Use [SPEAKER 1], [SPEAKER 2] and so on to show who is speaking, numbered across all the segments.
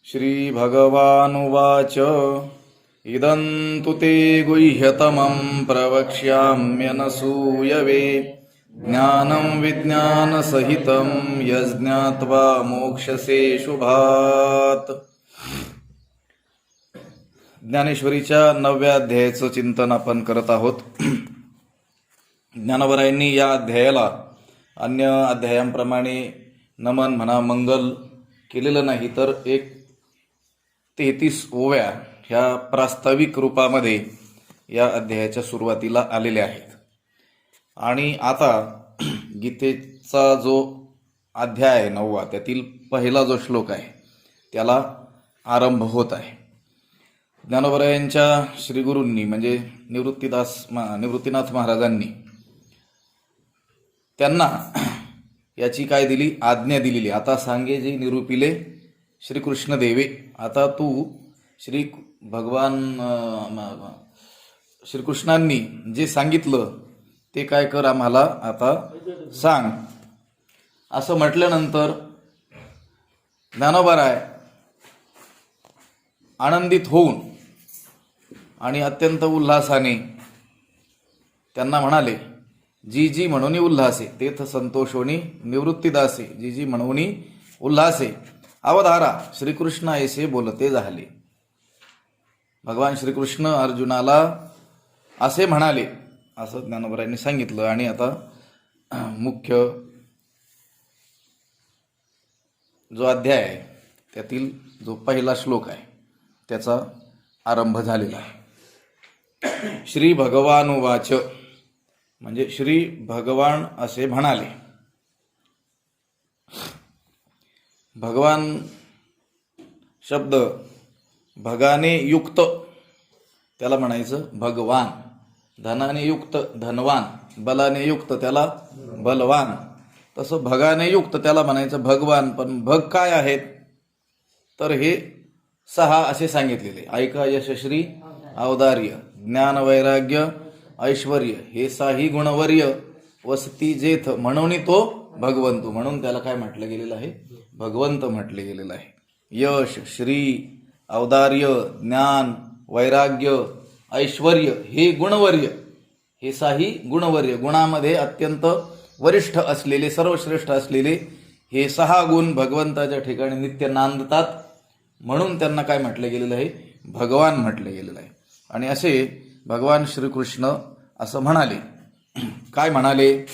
[SPEAKER 1] श्रीभगवानुवाच इदं तु ते गुह्यतमं प्रवक्ष्याम्यनसूयवे ज्ञानं विज्ञानसहितं यज्ञात्वा मोक्षसे शुभात्। ज्ञानेश्वरीच्या 9व्या अध्यायाचं चिंतन आपण करत आहोत। ज्ञानवरायांनी या अध्यायाला अन्य अध्यायांप्रमाणे नमन म्हणा मंगल केलेलं नाही, तर एक 33 ओव्या ह्या प्रास्ताविक रूपामध्ये या अध्यायाच्या सुरुवातीला आलेल्या आहेत। आणि आता गीतेचा जो अध्याय आहे 9वा, त्यातील पहिला जो श्लोक आहे त्याला आरंभ होत आहे। ज्ञानोबरायांच्या श्रीगुरूंनी म्हणजे निवृत्तीनाथ महाराजांनी त्यांना याची काय दिली, आज्ञा दिलेली। आता सांगे जे निरूपिले श्रीकृष्ण देवे, आता तू श्रीकृष्णांनी जे सांगितलं ते काय कर, आम्हाला आता सांग। असं म्हटल्यानंतर ज्ञानोबराय आनंदित होऊन आणि अत्यंत उल्हासाने त्यांना म्हणाले, जी जी म्हणून उल्हासे तेथ संतोषोनी निवृत्तीदासे, जी जी म्हणून उल्हासे अवधारा श्रीकृष्ण ऐसे बोलते झाले। भगवान श्रीकृष्ण अर्जुनाला असे म्हणाले असं ज्ञानोबरायांनी सांगितलं। आणि आता मुख्य जो अध्याय आहे त्यातील जो पहिला श्लोक आहे त्याचा आरंभ झालेला आहे। श्री भगवानुवाच म्हणजे श्री भगवान असे म्हणाले। भगवान शब्द भगाने युक्त त्याला म्हणायचं भगवान, धनाने युक्त धनवान, बलाने युक्त त्याला बलवान, तसं भगाने युक्त त्याला म्हणायचं भगवान। पण भग काय आहेत तर हे 6 असे सांगितलेले। ऐका यशश्री औदार्य ज्ञान वैराग्य ऐश्वर्य हे 6 गुणवर्य वसती जेथ म्हणून तो भगवंतू, म्हणून त्याला काय म्हटलं गेलेलं आहे, भगवंत म्हटले गेलेलं आहे। यश श्री औदार्य ज्ञान वैराग्य ऐश्वर्य हे गुणवर्य, हे 6 गुणवर्य, गुणामध्ये अत्यंत वरिष्ठ असलेले सर्वश्रेष्ठ असलेले हे 6 गुण भगवंताच्या ठिकाणी नित्य नांदतात, म्हणून त्यांना काय म्हटलं गेलेलं आहे, भगवान म्हटलं गेलेलं आहे। आणि असे भगवान श्रीकृष्ण असं म्हणाले, काय म्हणाले,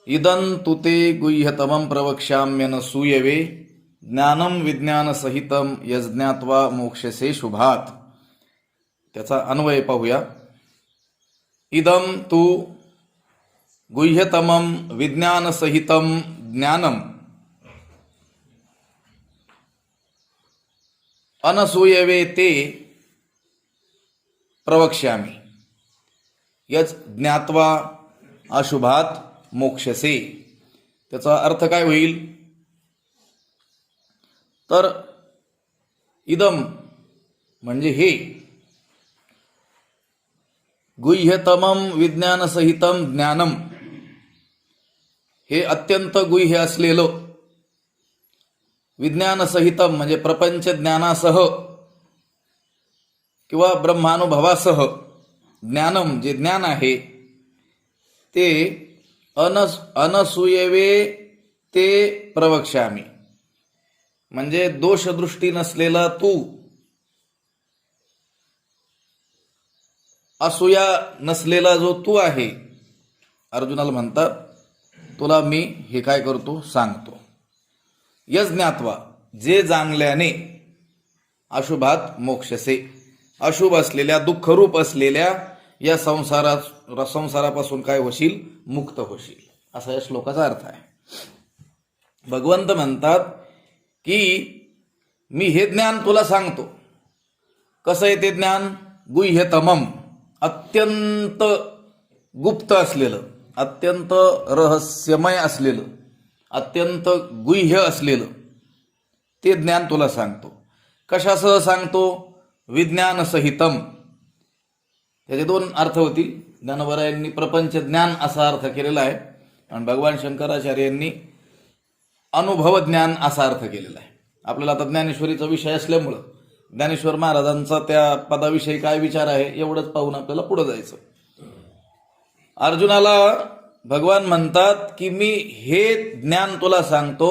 [SPEAKER 1] इदं तु ते गुह्यतमं प्रवक्ष्याम्यनसूयवे ज्ञानं विज्ञानसहितं यज्ञात्वा मोक्षसे शुभात्। त्याचा अन्वय पाहूया। इदं तु गुह्यतमं विज्ञानसहितं ज्ञानं अनसूयवे ते प्रवक्ष्यामि यज ज्ञात्वा अशुभात मोक्षसे। त्याचा अर्थ काय होईल तर इदम म्हणजे हे, गुह्यतमं विज्ञानसहितं ज्ञानम हे अत्यंत गुह्य असलेलं, विज्ञानसहितं म्हणजे प्रपंच ज्ञानासह किंवा ब्रह्मानुभवासह, ज्ञानम जे ज्ञान आहे ते अनसूयवे ते प्रवक्ष्यामि म्हणजे दोषदृष्टी नसलेला तू, असूया नसलेला जो तू आहे, अर्जुनाला म्हणतात तुला मी हे काय करतो सांगतो। यज्ञात्वा जे जाणल्याने, अशुभात मोक्षसे अशुभ असलेल्या दुःखरूप असलेल्या या संसारापासून काय होशील, मुक्त होशील, असा या श्लोकाचा अर्थ आहे। भगवंत म्हणतात की मी हे ज्ञान तुला सांगतो। कसं आहे ते ज्ञान, गुह्यतमम अत्यंत गुप्त असलेलं, अत्यंत रहस्यमय असलेलं, अत्यंत गुह्य असलेलं ते ज्ञान तुला सांगतो। कशासह सांगतो, विज्ञानसहितम, त्याचे 2 अर्थ होतील। ज्ञानोबरायांनी प्रपंच ज्ञान असा अर्थ केलेला आहे आणि भगवान शंकराचार्यांनी अनुभव ज्ञान असा अर्थ केलेला आहे। आपल्याला आता ज्ञानेश्वरीचा विषय असल्यामुळं ज्ञानेश्वर महाराजांचा त्या पदाविषयी काय विचार आहे एवढंच पाहून आपल्याला पुढे जायचं. अर्जुनाला भगवान म्हणतात की मी हे ज्ञान तुला सांगतो.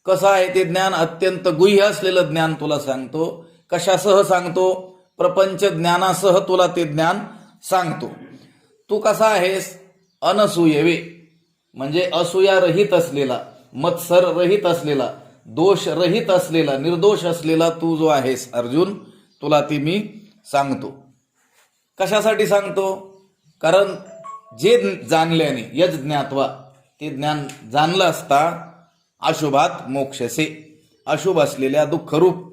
[SPEAKER 1] कसं आहे ते ज्ञान? अत्यंत गुह्य असलेलं ज्ञान तुला सांगतो. कशासह सांगतो? प्रपंच ज्ञानासह तुला ते ज्ञान सांगतो. तू कसा आहेस? अनसूयवे म्हणजे असूयारहित असलेला, मत्सर रहित असलेला, दोष रहित असलेला, निर्दोष असलेला तू जो आहेस अर्जुन, तुला ती मी सांगतो. कशासाठी सांगतो? कारण जे जाणल्याने यज ज्ञात्वा, ते ज्ञान जाणलं असता अशुभात मोक्षसे, अशुभ असलेल्या दुःखरूप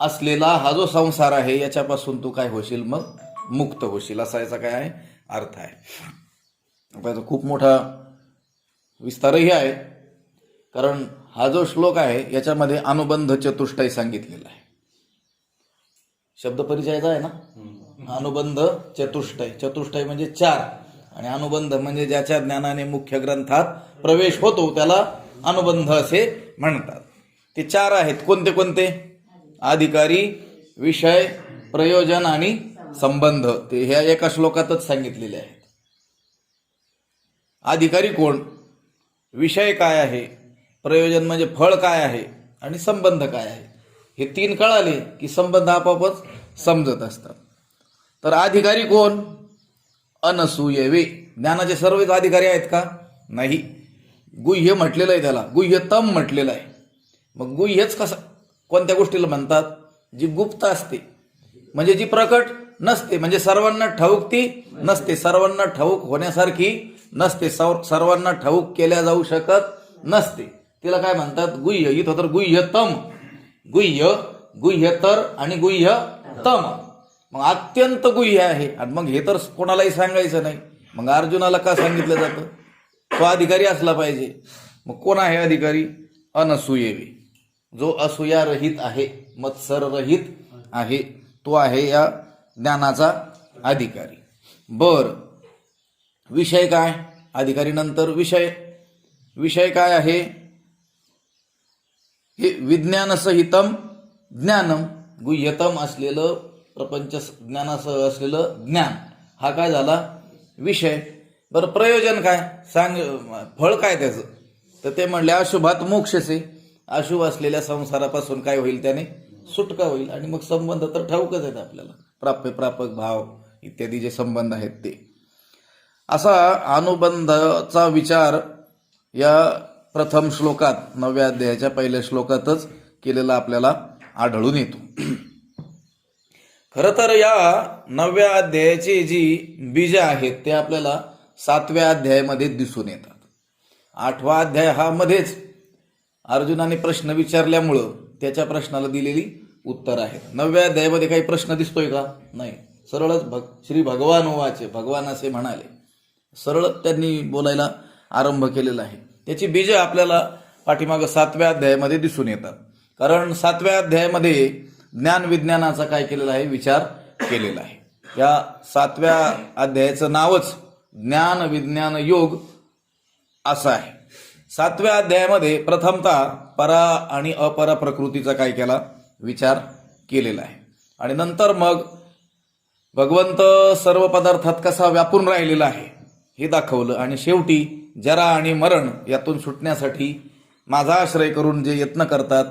[SPEAKER 1] असलेला हा जो संसार आहे याच्यापासून तू काय होशील? मग मुक्त होशील, असा याचा काय आहे अर्थ आहे. याचा खूप मोठा विस्तारही आहे, कारण हा जो श्लोक आहे याच्यामध्ये अनुबंध चतुष्टय सांगितलेला आहे. शब्द परिचयाचा आहे ना, अनुबंध चतुष्टय. चतुष्टय म्हणजे 4 आणि अनुबंध म्हणजे ज्याच्या ज्ञानाने मुख्य ग्रंथात प्रवेश होतो त्याला अनुबंध असे म्हणतात. ते 4 आहेत. कोणते कोणते? अधिकारी, विषय, प्रयोजन आणि संबंध. ते ह्या एका श्लोकातच सांगितलेले आहेत. अधिकारी कोण? विषय काय आहे? प्रयोजन म्हणजे फळ काय आहे? आणि संबंध काय आहे? हे 3 कळाले की संबंध आपोआपच समजत असतात. तर अधिकारी कोण? अनसूयवे. ज्ञानाचे सर्वच अधिकारी आहेत का? नाही. गुह्य म्हटलेलं आहे त्याला, गुह्यतम म्हटलेलं आहे. मग गुह्यच कसं कोणत्या गोष्टीला म्हणतात? जी गुप्त असते, म्हणजे जी प्रकट नसते, म्हणजे सर्वांना ठाऊक ती नसते, सर्वांना ठाऊक होण्यासारखी नसते, सर्वांना ठाऊक केल्या जाऊ शकत नसते. तिला काय म्हणतात? गुह्य. इथं तर गुह्यतम, गुह्य, गुह्यतर आणि गुह्यतम. मग अत्यंत गुह्य आहे. आणि मग हे तर कोणालाही सांगायचं नाही. मग अर्जुनाला का सांगितलं जातं? तो अधिकारी असला पाहिजे. मग कोण आहे अधिकारी? अनसूयवे, जो असूयारहित आहे, मत्सर रहित आहे, तो आहे या ज्ञानाचा अधिकारी. बर, विषय काय? अधिकारी नंतर विषय. विषय काय आहे? हे विज्ञानसहितम ज्ञानम, गुह्यतम असलेलं प्रपंच ज्ञानासह असलेलं ज्ञान, हा काय झाला? विषय. बरं, प्रयोजन काय? सांग, फळ काय त्याचं? तर ते म्हणले अशुभात मोक्षसे, अशुभ असलेल्या संसारापासून काय होईल? त्याने सुटका होईल. आणि मग संबंध तर ठाऊकच आहेत आपल्याला, प्राप्य, प्रापक, भाव इत्यादी जे संबंध आहेत ते. असा अनुबंधाचा विचार या प्रथम श्लोकात 9व्या अध्यायाच्या पहिल्या श्लोकातच केलेला आपल्याला आढळून येतो. खरं तर या 9व्या अध्यायाची जी बीज आहेत ते आपल्याला 7व्या अध्यायामध्ये दिसून येतात. 8वा अध्याय हा मध्येच अर्जुनाने प्रश्न विचारल्यामुळं त्याच्या प्रश्नाला दिलेली उत्तर आहेत. 9व्या अध्यायामध्ये काही प्रश्न दिसतोय का? नाही. सरळच श्री भगवान वाचे, भगवान असे म्हणाले, सरळ त्यांनी बोलायला आरंभ केलेला आहे. त्याची बीज आपल्याला पाठीमागं 7व्या अध्यायामध्ये दिसून येतात. कारण 7व्या अध्यायामध्ये ज्ञान विज्ञानाचा काय केलेला आहे? विचार केलेला आहे. या 7व्या अध्यायाचं नावच ज्ञान विज्ञान योग असं आहे. 7व्या अध्यायामध्ये प्रथमतः परा आणि अपरा प्रकृतीचा काय केला? विचार केलेला आहे. आणि नंतर मग भगवंत सर्व पदार्थात कसा व्यापून राहिलेला आहे हे दाखवलं. आणि शेवटी जरा आणि मरण यातून सुटण्यासाठी माझा आश्रय करून जे यत्न करतात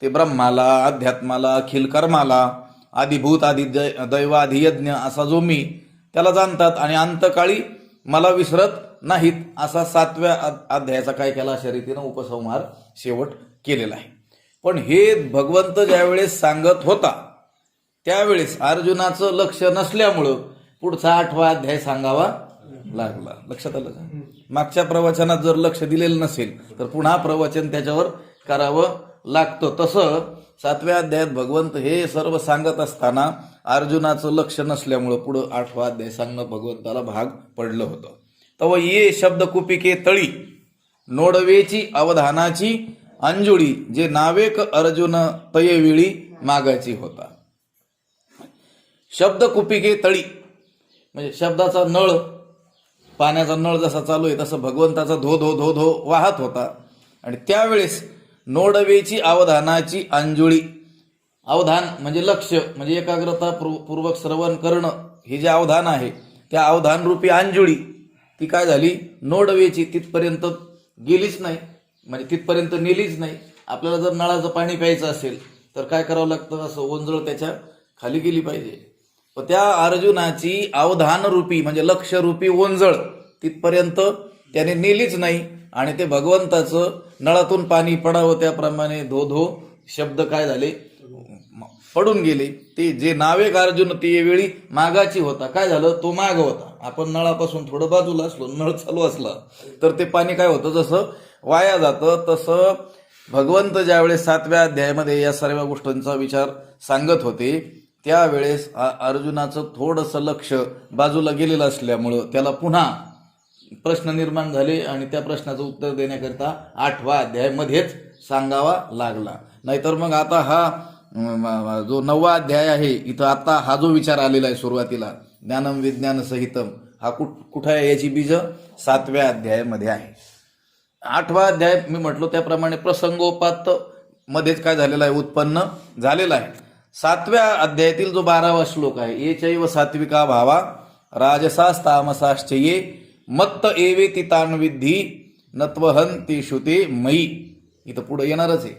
[SPEAKER 1] ते ब्रह्माला, अध्यात्माला, अखिल कर्माला, आदिभूत, आदि दैवाधियज्ञ असा जो मी त्याला जाणतात आणि अंतकाळी मला विसरत नाहीत, असा 7व्या अध्यायाचा काय केला? अशा रीतीनं उपसंहार शेवट केलेला आहे. पण हे भगवंत ज्यावेळेस सांगत होता त्यावेळेस अर्जुनाचं लक्ष नसल्यामुळं पुढचा 8वा अध्याय सांगावा लागला. लक्षात आलं का? मागच्या प्रवचनात जर लक्ष दिलेलं नसेल तर पुन्हा प्रवचन त्याच्यावर करावं लागतं. तसं 7व्या अध्यायात भगवंत हे सर्व सांगत असताना अर्जुनाचं लक्ष नसल्यामुळं पुढं 8वा अध्याय सांगणं भगवंताला भाग पडलं होतं. तव ये शब्द कुपिके तळी नोडवेची अवधानाची अंजुळी, जे नावेक अर्जुन तयवेळी मागायची होता. शब्द कुपिके तळी म्हणजे शब्दाचा नळ, पाण्याचा नळ जसा चालू आहे तसं भगवंताचा धो धो धो धो वाहत होता. आणि त्यावेळेस नोडवेची अवधानाची अंजुळी. अवधान म्हणजे लक्ष, म्हणजे एकाग्रता पूर्वक श्रवण करणं, हे जे अवधान आहे त्या अवधान रूपी अंजुळी ती काय झाली, नोडवेची तिथपर्यंत गेलीच नाही, म्हणजे तिथपर्यंत नेलीच नाही. आपल्याला जर नळाचं पाणी प्यायचं असेल तर काय करावं लागतं, असं ओंजळ त्याच्या खाली गेली पाहिजे. पण त्या अर्जुनाची अवधान रूपी म्हणजे लक्ष रूपी ओंजळ तिथपर्यंत त्याने नेलीच नाही आणि ते भगवंताचं नळातून पाणी पडावं त्याप्रमाणे धो धो शब्द काय झाले, पडून गेले. ते जे नावेक अर्जुन ते वेळी मागाची होता. काय झालं, तो माग होता. आपण नळापासून थोडं बाजूला असलो, नळ चालू असला तर ते पाणी काय होतं, जसं वाया जातं, तसं भगवंत ज्यावेळेस 7व्या अध्यायामध्ये या सर्व गोष्टींचा विचार सांगत होते त्यावेळेस अर्जुनाचं थोडंसं लक्ष बाजूला गेलेलं असल्यामुळं त्याला पुन्हा प्रश्न निर्माण झाले आणि त्या प्रश्नाचं उत्तर देण्याकरिता 8वा अध्यायामध्येच सांगावा लागला. नाहीतर मग आता हा जो 9वा अध्याय आहे इथं आता हा जो विचार आलेला आहे सुरुवातीला ज्ञानम विज्ञान सहितम, हा कुठं आहे, याची बीज 7व्या अध्यायामध्ये आहे. 8वा अध्याय मी म्हटलो त्याप्रमाणे प्रसंगोपात मध्येच काय झालेलं आहे, उत्पन्न झालेलं आहे. 7व्या अध्यायातील जो 12वा श्लोक आहे, ये चैव सात्विका भावा राजसास्तामसाश्च ये मत्त एवेति तान विद्धी नत्वहन ते श्रुते मयी. इथं पुढे येणारच आहे.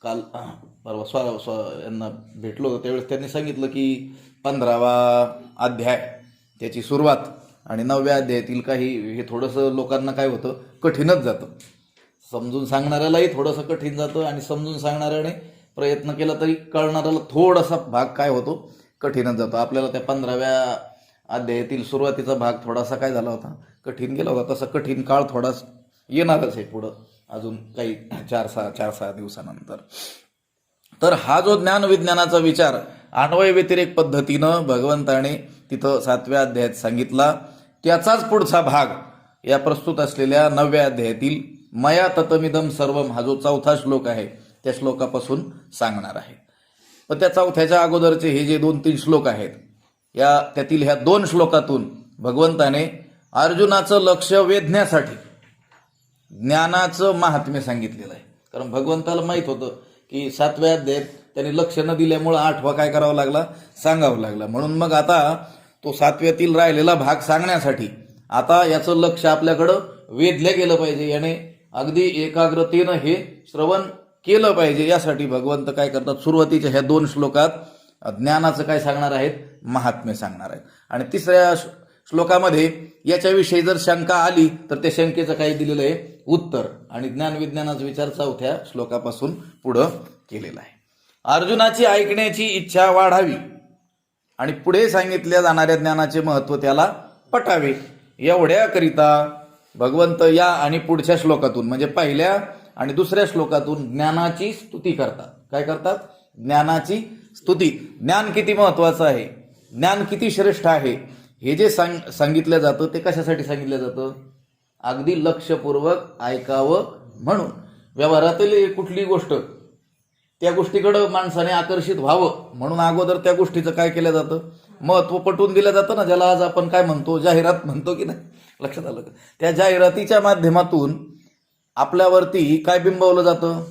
[SPEAKER 1] काल परवा यांना भेटलो होतो त्यावेळेस त्यांनी सांगितलं की 15वा अध्याय त्याची सुरुवात आणि 9व्या अध्यायातील काही हे थोडंसं लोकांना काय होतं, कठीणच जातं. समजून सांगणाऱ्यालाही थोडंसं कठीण जातं आणि समजून सांगणाऱ्याने प्रयत्न केला तरी कळणाऱ्याला थोडासा भाग काय होतो, कठीणच जातो. आपल्याला त्या 15व्या अध्यायातील सुरुवातीचा भाग थोडासा काय झाला होता, कठीण गेला होता. तसा कठीण काळ थोडाच येणारच आहे पुढं अजून काही 4-6 दिवसानंतर. तर हा जो ज्ञान विज्ञानाचा विचार अन्वय व्यतिरेक पद्धतीनं भगवंताने तिथं 7व्या अध्यायात सांगितला, त्याचाच पुढचा भाग या प्रस्तुत असलेल्या 9व्या अध्यायातील मया ततमिदम सर्वम हा जो 4था श्लोक आहे त्या श्लोकापासून सांगणार आहे. पण त्या 4थ्याच्या अगोदरचे हे जे 2-3 श्लोक आहेत त्यातील ह्या 2 श्लोकातून भगवंताने अर्जुनाचं लक्ष वेधण्यासाठी ज्ञानाचं महात्म्य सांगितलेलं आहे. कारण भगवंताला माहित होतं की 7व्या अध्यायात त्यांनी लक्ष न दिल्यामुळं 8वा काय करावं लागला, सांगावं लागला. म्हणून मग आता तो 7व्यातील राहिलेला भाग सांगण्यासाठी आता याचं लक्ष आपल्याकडं वेधलं गेलं पाहिजे, याने अगदी एकाग्रतेनं हे श्रवण केलं पाहिजे. यासाठी भगवंत काय करतात, सुरुवातीच्या ह्या 2 श्लोकात ज्ञानाचं काय सांगणार आहेत, महात्म्य सांगणार आहेत. आणि 3ऱ्या श्लोकामध्ये याच्याविषयी जर शंका आली तर त्या शंकेचं काय दिलेलं आहे, उत्तर. आणि ज्ञान विज्ञानाचा विचार 4थ्या श्लोकापासून पुढं केलेला आहे. अर्जुनाची ऐकण्याची इच्छा वाढावी आणि पुढे सांगितल्या जाणाऱ्या ज्ञानाचे महत्त्व त्याला पटावे, एवढ्याकरिता भगवंत या आणि पुढच्या श्लोकातून म्हणजे 1ल्या आणि 2ऱ्या श्लोकातून ज्ञानाची स्तुती करतात. काय करतात, ज्ञानाची स्तुती. ज्ञान किती महत्वाचं आहे, ज्ञान किती श्रेष्ठ आहे हे जे सांगितलं जातं ते कशासाठी सांगितलं जातं, अगदी लक्षपूर्वक ऐकावं म्हणून. व्यवहारातील कुठली गोष्ट त्या गोष्टीकडं माणसाने आकर्षित व्हावं म्हणून अगोदर त्या गोष्टीचं काय केलं जातं, महत्त्व पटवून दिलं जातं ना, ज्याला आज आपण काय म्हणतो, जाहिरात म्हणतो की नाही, लक्षात आलं का. त्या जाहिरातीच्या माध्यमातून आपल्यावरती काय बिंबवलं जातं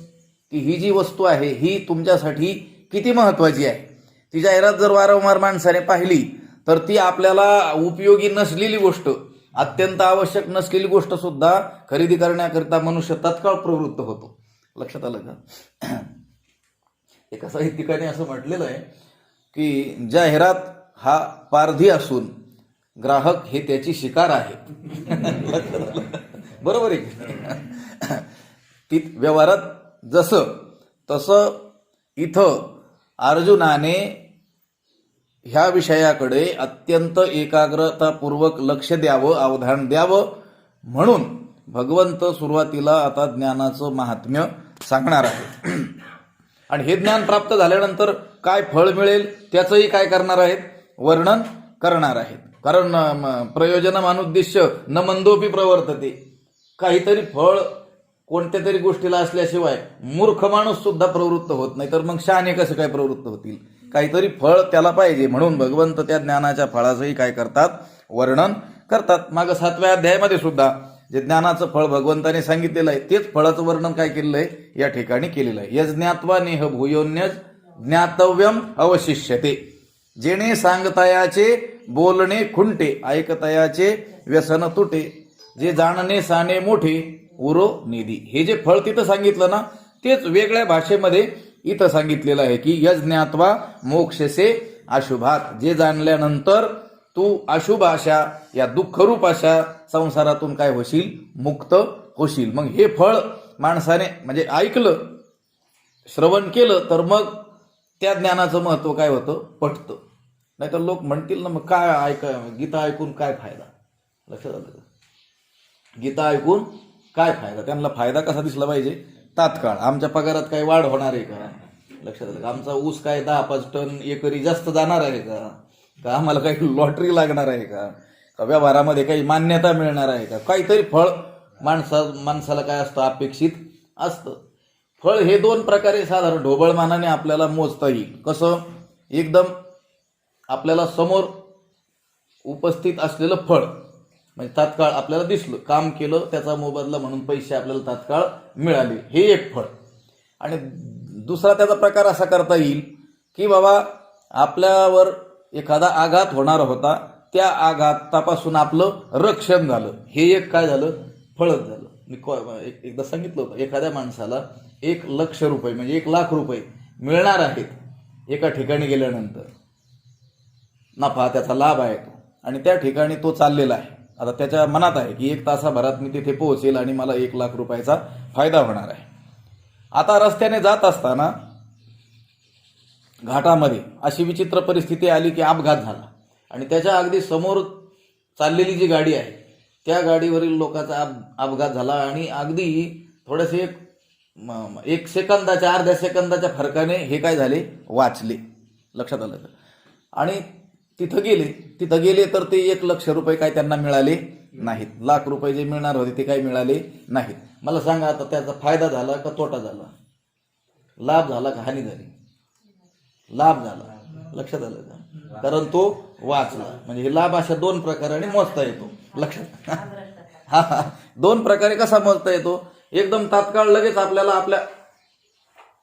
[SPEAKER 1] की ही जी वस्तू आहे ही तुमच्यासाठी किती महत्वाची आहे. ती जाहिरात जर वारंवार माणसाने पाहिली तर ती आपल्याला उपयोगी नसलेली गोष्ट, अत्यंत आवश्यक नसलेली गोष्ट सुद्धा खरेदी करण्याकरिता मनुष्य तात्काळ प्रवृत्त होतो. लक्षात आलं का. एका साहित्यिकाने असं म्हटलेलं आहे की जाहिरात हा पारधी असून ग्राहक हे त्याची शिकार आहे. बरोबर आहे. ती व्यवहारात जसं तसं इथं अर्जुनाने ह्या विषयाकडे अत्यंत एकाग्रतापूर्वक लक्ष द्यावं, अवधान द्यावं म्हणून भगवंत सुरुवातीला आता ज्ञानाचं महात्म्य सांगणार आहे. आणि हे ज्ञान प्राप्त झाल्यानंतर काय फळ मिळेल त्याचंही काय करणार आहेत, वर्णन करणार आहेत. कारण प्रयोजनमानुद्दिश्य न मंदोपी प्रवर्तते. काहीतरी फळ कोणत्या तरी गोष्टीला असल्याशिवाय मूर्ख माणूस सुद्धा प्रवृत्त होत नाही, तर मग शहाणे कसे काय प्रवृत्त होतील. काहीतरी फळ त्याला पाहिजे म्हणून भगवंत त्या ज्ञानाच्या फळाचंही काय करतात, वर्णन करतात. मागं 7व्या अध्यायामध्ये सुद्धा जे ज्ञानाचं फळ भगवंताने सांगितलेलं आहे तेच फळाचं वर्णन काय केलेलं आहे या ठिकाणी केलेलं आहे. यज्ञात्वा नेह भूयोन्यज ज्ञातव्यम अवशिष्यते. जेणे सांगतायाचे बोलणे खुंटे, ऐकतायाचे व्यसन तुटे, जे जाणणे साने मोठे उरो निधी. हे जे फळ तिथं सांगितलं ना तेच वेगळ्या भाषेमध्ये इथं सांगितलेलं आहे की यज्ञात्वा मोक्षसे अशुभात. जे जाणल्यानंतर तू अशुभ अशा या दुःखरूप अशा संसारातून काय होशील, मुक्त होशील. मग हे फळ माणसाने म्हणजे ऐकलं, श्रवण केलं तर मग त्या ज्ञानाचं महत्व काय होतं, पटतं. नाहीतर लोक म्हणतील ना मग काय गीता ऐकून काय फायदा. लक्षात आलं का? गीता ऐकून काय फायदा. त्यांना फायदा कसा दिसला पाहिजे, तात्काळ. आमच्या पगारात काही वाढ होणार आहे का, लक्षात आलं का? आमचा ऊस काय 10-5 टन एकरी जास्त जाणार आहे का आम्हाला काही लॉटरी लागणार आहे का व्यवहारामध्ये काही मान्यता मिळणार आहे का. काहीतरी फळ माणसाला काय असतं, अपेक्षित असतं. फळ हे 2 प्रकारे साधारण ढोबळमानाने आपल्याला मोजता येईल. कसं, एकदम आपल्याला समोर उपस्थित असलेलं फळ म्हणजे तात्काळ आपल्याला दिसलं, काम केलं, त्याचा मोबदला म्हणून पैसे आपल्याला तात्काळ मिळाले, हे एक फळ. आणि दुसरा त्याचा प्रकार असा करता येईल की बाबा आपल्यावर एखादा आघात होणार होता, त्या आघातापासून आपलं रक्षण झालं, हे एक काय झालं, फळच झालं. मी एकदा सांगितलं होतं, एखाद्या माणसाला 1,00,000 रुपये म्हणजे 1,00,000 रुपये मिळणार आहेत एका ठिकाणी गेल्यानंतर, नफा त्याचा लाभ आहे तो, आणि त्या ठिकाणी तो चाललेला आहे. आता त्याच्या मनात आहे की 1 तासाभरात मी तिथे पोहोचेल आणि मला 1,00,000 रुपयाचा फायदा होणार आहे. आता रस्त्याने जात असताना घाटामध्ये अशी विचित्र परिस्थिती आली की अपघात झाला आणि त्याच्या अगदी समोर चाललेली जी गाडी आहे त्या गाडीवरील लोकांचा अपघात झाला आणि अगदी थोडेसे 1 सेकंदाच्या, अर्ध्या सेकंदाच्या फरकाने हे काय झाले, वाचले. लक्षात आलं का? आणि तिथं गेले तर ते 1,00,000 रुपये काय त्यांना मिळाले नाहीत. 1,00,000 रुपये जे मिळणार होते ते काही मिळाले नाहीत. मला सांगा आता त्याचा फायदा झाला का तोटा झाला, लाभ झाला का हानी झाली? लाभ झाला. लक्षात आलं का? कारण तो वाचला. म्हणजे हे लाभ अशा 2 प्रकाराने मोजता येतो. लक्षात हा 2 प्रकारे कसा मोजता येतो, एकदम तात्काळ लगेच आपल्याला आपल्या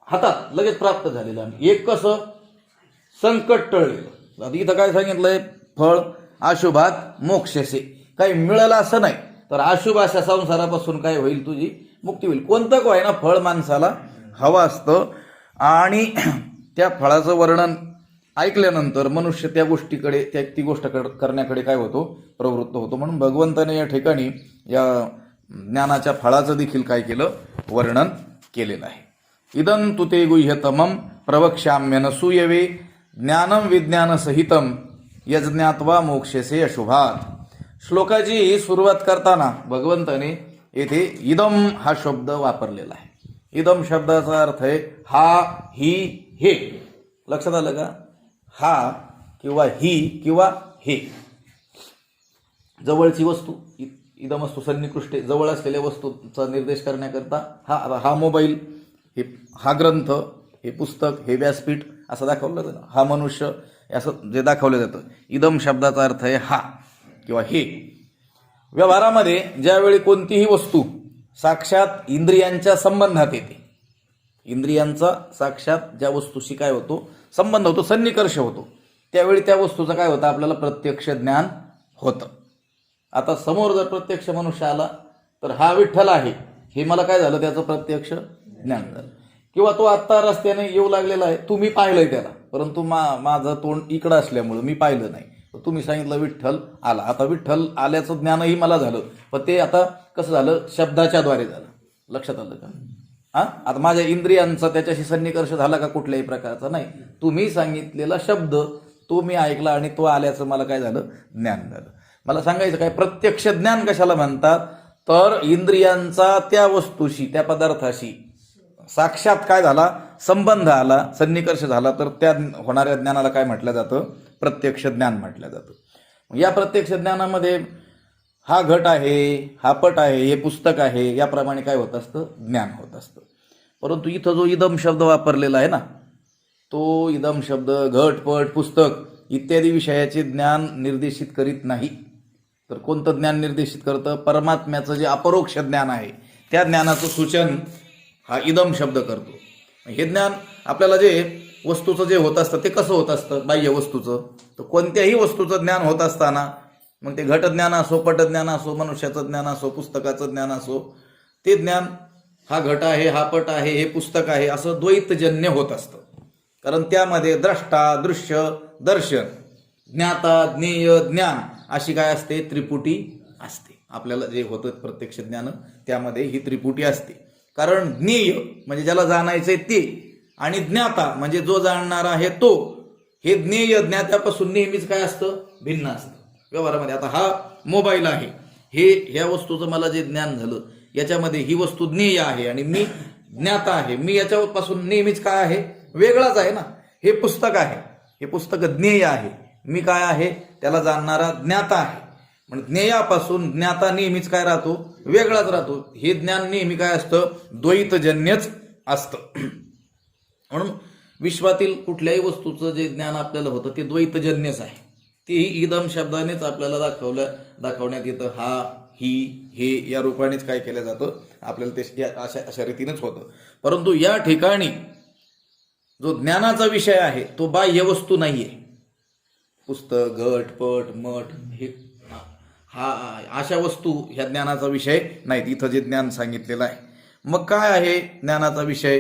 [SPEAKER 1] हातात लगेच प्राप्त झालेलं, आणि एक कसं संकट टळलेलं. इथं काय सांगितलंय, फळ अशुभात मोक्षसे. काही मिळालं असं नाही, तर अशुभ अशा संसारापासून काय होईल, तुझी मुक्ती होईल. कोणतं काय ना फळ माणसाला हवं असतं, आणि त्या फळाचं वर्णन ऐकल्यानंतर मनुष्य त्या गोष्टीकडे, ती गोष्ट करण्याकडे काय होतो, प्रवृत्त होतो. म्हणून भगवंताने या ठिकाणी या ज्ञानाच्या फळाचं देखील काय केलं, वर्णन केलेलं आहे. इदं तु ते गुह्यतमं प्रवक्ष्याम्यनसूयवे ज्ञानम विज्ञान सहितम यज्ञात्वा मोक्षसे अशुभात. श्लोकाची सुरुवात करताना भगवंताने येथे इदम हा शब्द वापरलेला आहे. इदम शब्दाचा अर्थ आहे हा, ही, हे. लक्षात आलं का? हा किंवा ही किंवा हे. जवळची वस्तू, इदमस्तु सन्निकृष्टे, जवळ असलेल्या वस्तूचा निर्देश करण्याकरता हा मोबाईल, हा ग्रंथ, हे पुस्तक, हे व्यासपीठ असं दाखवलं जातं. हा मनुष्य असं जे दाखवलं जातं. इदम शब्दाचा अर्थ आहे हा किंवा हे. व्यवहारामध्ये ज्यावेळी कोणतीही वस्तू साक्षात इंद्रियांच्या संबंधात येते, इंद्रियांचा साक्षात ज्या वस्तूशी काय होतो, संबंध होतो, सन्निकर्ष होतो, त्यावेळी त्या वस्तूचं काय होतं, आपल्याला प्रत्यक्ष ज्ञान होतं. आता समोर जर प्रत्यक्ष मनुष्य आला तर हा विठ्ठल आहे हे मला काय झालं, त्याचं प्रत्यक्ष ज्ञान झालं. किंवा तो आत्ता रस्त्याने येऊ लागलेला आहे, तुम्ही पाहिलंय त्याला, परंतु माझं तोंड इकडं असल्यामुळं मी पाहिलं नाही. तुम्ही सांगितलं विठ्ठल आला, आता विठ्ठल आल्याचं ज्ञानही मला झालं, पण ते आता कसं झालं, शब्दाच्या द्वारे झालं. लक्षात आलं का? आता माझ्या इंद्रियांचा त्याच्याशी सन्निकर्ष झाला का कुठल्याही प्रकारचा नाही. तुम्ही सांगितलेला शब्द तो मी ऐकला आणि तो आल्याचं मला काय झालं, ज्ञान झालं. मला सांगायचं काय, प्रत्यक्ष ज्ञान कशाला म्हणतात, तर इंद्रियांचा त्या वस्तूशी, त्या पदार्थाशी साक्षात काय झाला, संबंध आला, सन्निकर्ष झाला, तर त्या होणाऱ्या ज्ञानाला काय म्हटलं जातं, प्रत्यक्ष ज्ञान म्हटलं जातं. या प्रत्यक्ष ज्ञानामध्ये हा घट आहे, हा पट आहे, हे पुस्तक आहे, याप्रमाणे काय होत असतं, ज्ञान होत असतं. परंतु इथं जो इदम शब्द वापरलेला आहे ना, तो इदम शब्द घट, पट, पुस्तक इत्यादी विषयाचे ज्ञान निर्देशित करीत नाही. तर कोणतं ज्ञान निर्देशित करतं? परमात्म्याचं जे अपरोक्ष ज्ञान आहे त्या ज्ञानाचं सूचन हा इदम शब्द करतो. हे ज्ञान आपल्याला जे वस्तूचं जे होत असतं ते कसं होत असतं? बाह्य वस्तूचं. तर कोणत्याही वस्तूचं ज्ञान होत असताना मग ते घटज्ञान असो, पटज्ञान असो, मनुष्याचं ज्ञान असो, पुस्तकाचं ज्ञान असो, ते ज्ञान हा घट आहे, हा पट आहे, हे पुस्तक आहे असं द्वैतजन्य होत असतं. कारण त्यामध्ये द्रष्टा, दृश्य, दर्शन, ज्ञाता, ज्ञेय, ज्ञान अशी काय असते? त्रिपुटी असते. आपल्याला जे होतं प्रत्यक्ष ज्ञान त्यामध्ये ही त्रिपुटी असते. कारण ज्ञेय म्हणजे ज्याला जाणायचंय ते, आणि ज्ञाता म्हणजे जो जाणणारा आहे तो, हे ज्ञेय ज्ञात्यापासून नेहमीच काय असतं? भिन्न असतं व्यवहारामध्ये. आता हा मोबाईल आहे, हे ह्या वस्तूचं मला जे ज्ञान झालं याच्यामध्ये ही वस्तू ज्ञेय आहे आणि मी ज्ञाता आहे. मी याच्यापासून नेहमीच काय आहे? वेगळाच आहे ना. हे पुस्तक आहे, हे पुस्तक ज्ञेय आहे, मी काय आहे? त्याला जाणणारा ज्ञाता आहे. म्हणजे ज्ञेयापासून ज्ञाता नेहमीच काय राहतो? वेगळाच राहतो. हे ज्ञान नेहमी काय असतं? द्वैतजन्यच असतं. म्हणून विश्वातील कुठल्याही वस्तूचं जे ज्ञान आपल्याला होतं ते द्वैतजन्यच आहे. तेही इदम शब्दानेच आपल्याला दाखवण्यात येतं. हा, ही, हे या रूपानेच काय केलं जातं? आपल्याला ते अशा रीतीनेच होतं. परंतु या ठिकाणी जो ज्ञानाचा विषय आहे तो बाह्य वस्तू नाहीये. पुस्तक, घट, पट, मठ हे हा अशा वस्तू ह्या ज्ञानाचा विषय नाहीत. इथं जे ज्ञान सांगितलेलं आहे, मग काय आहे ज्ञानाचा विषय?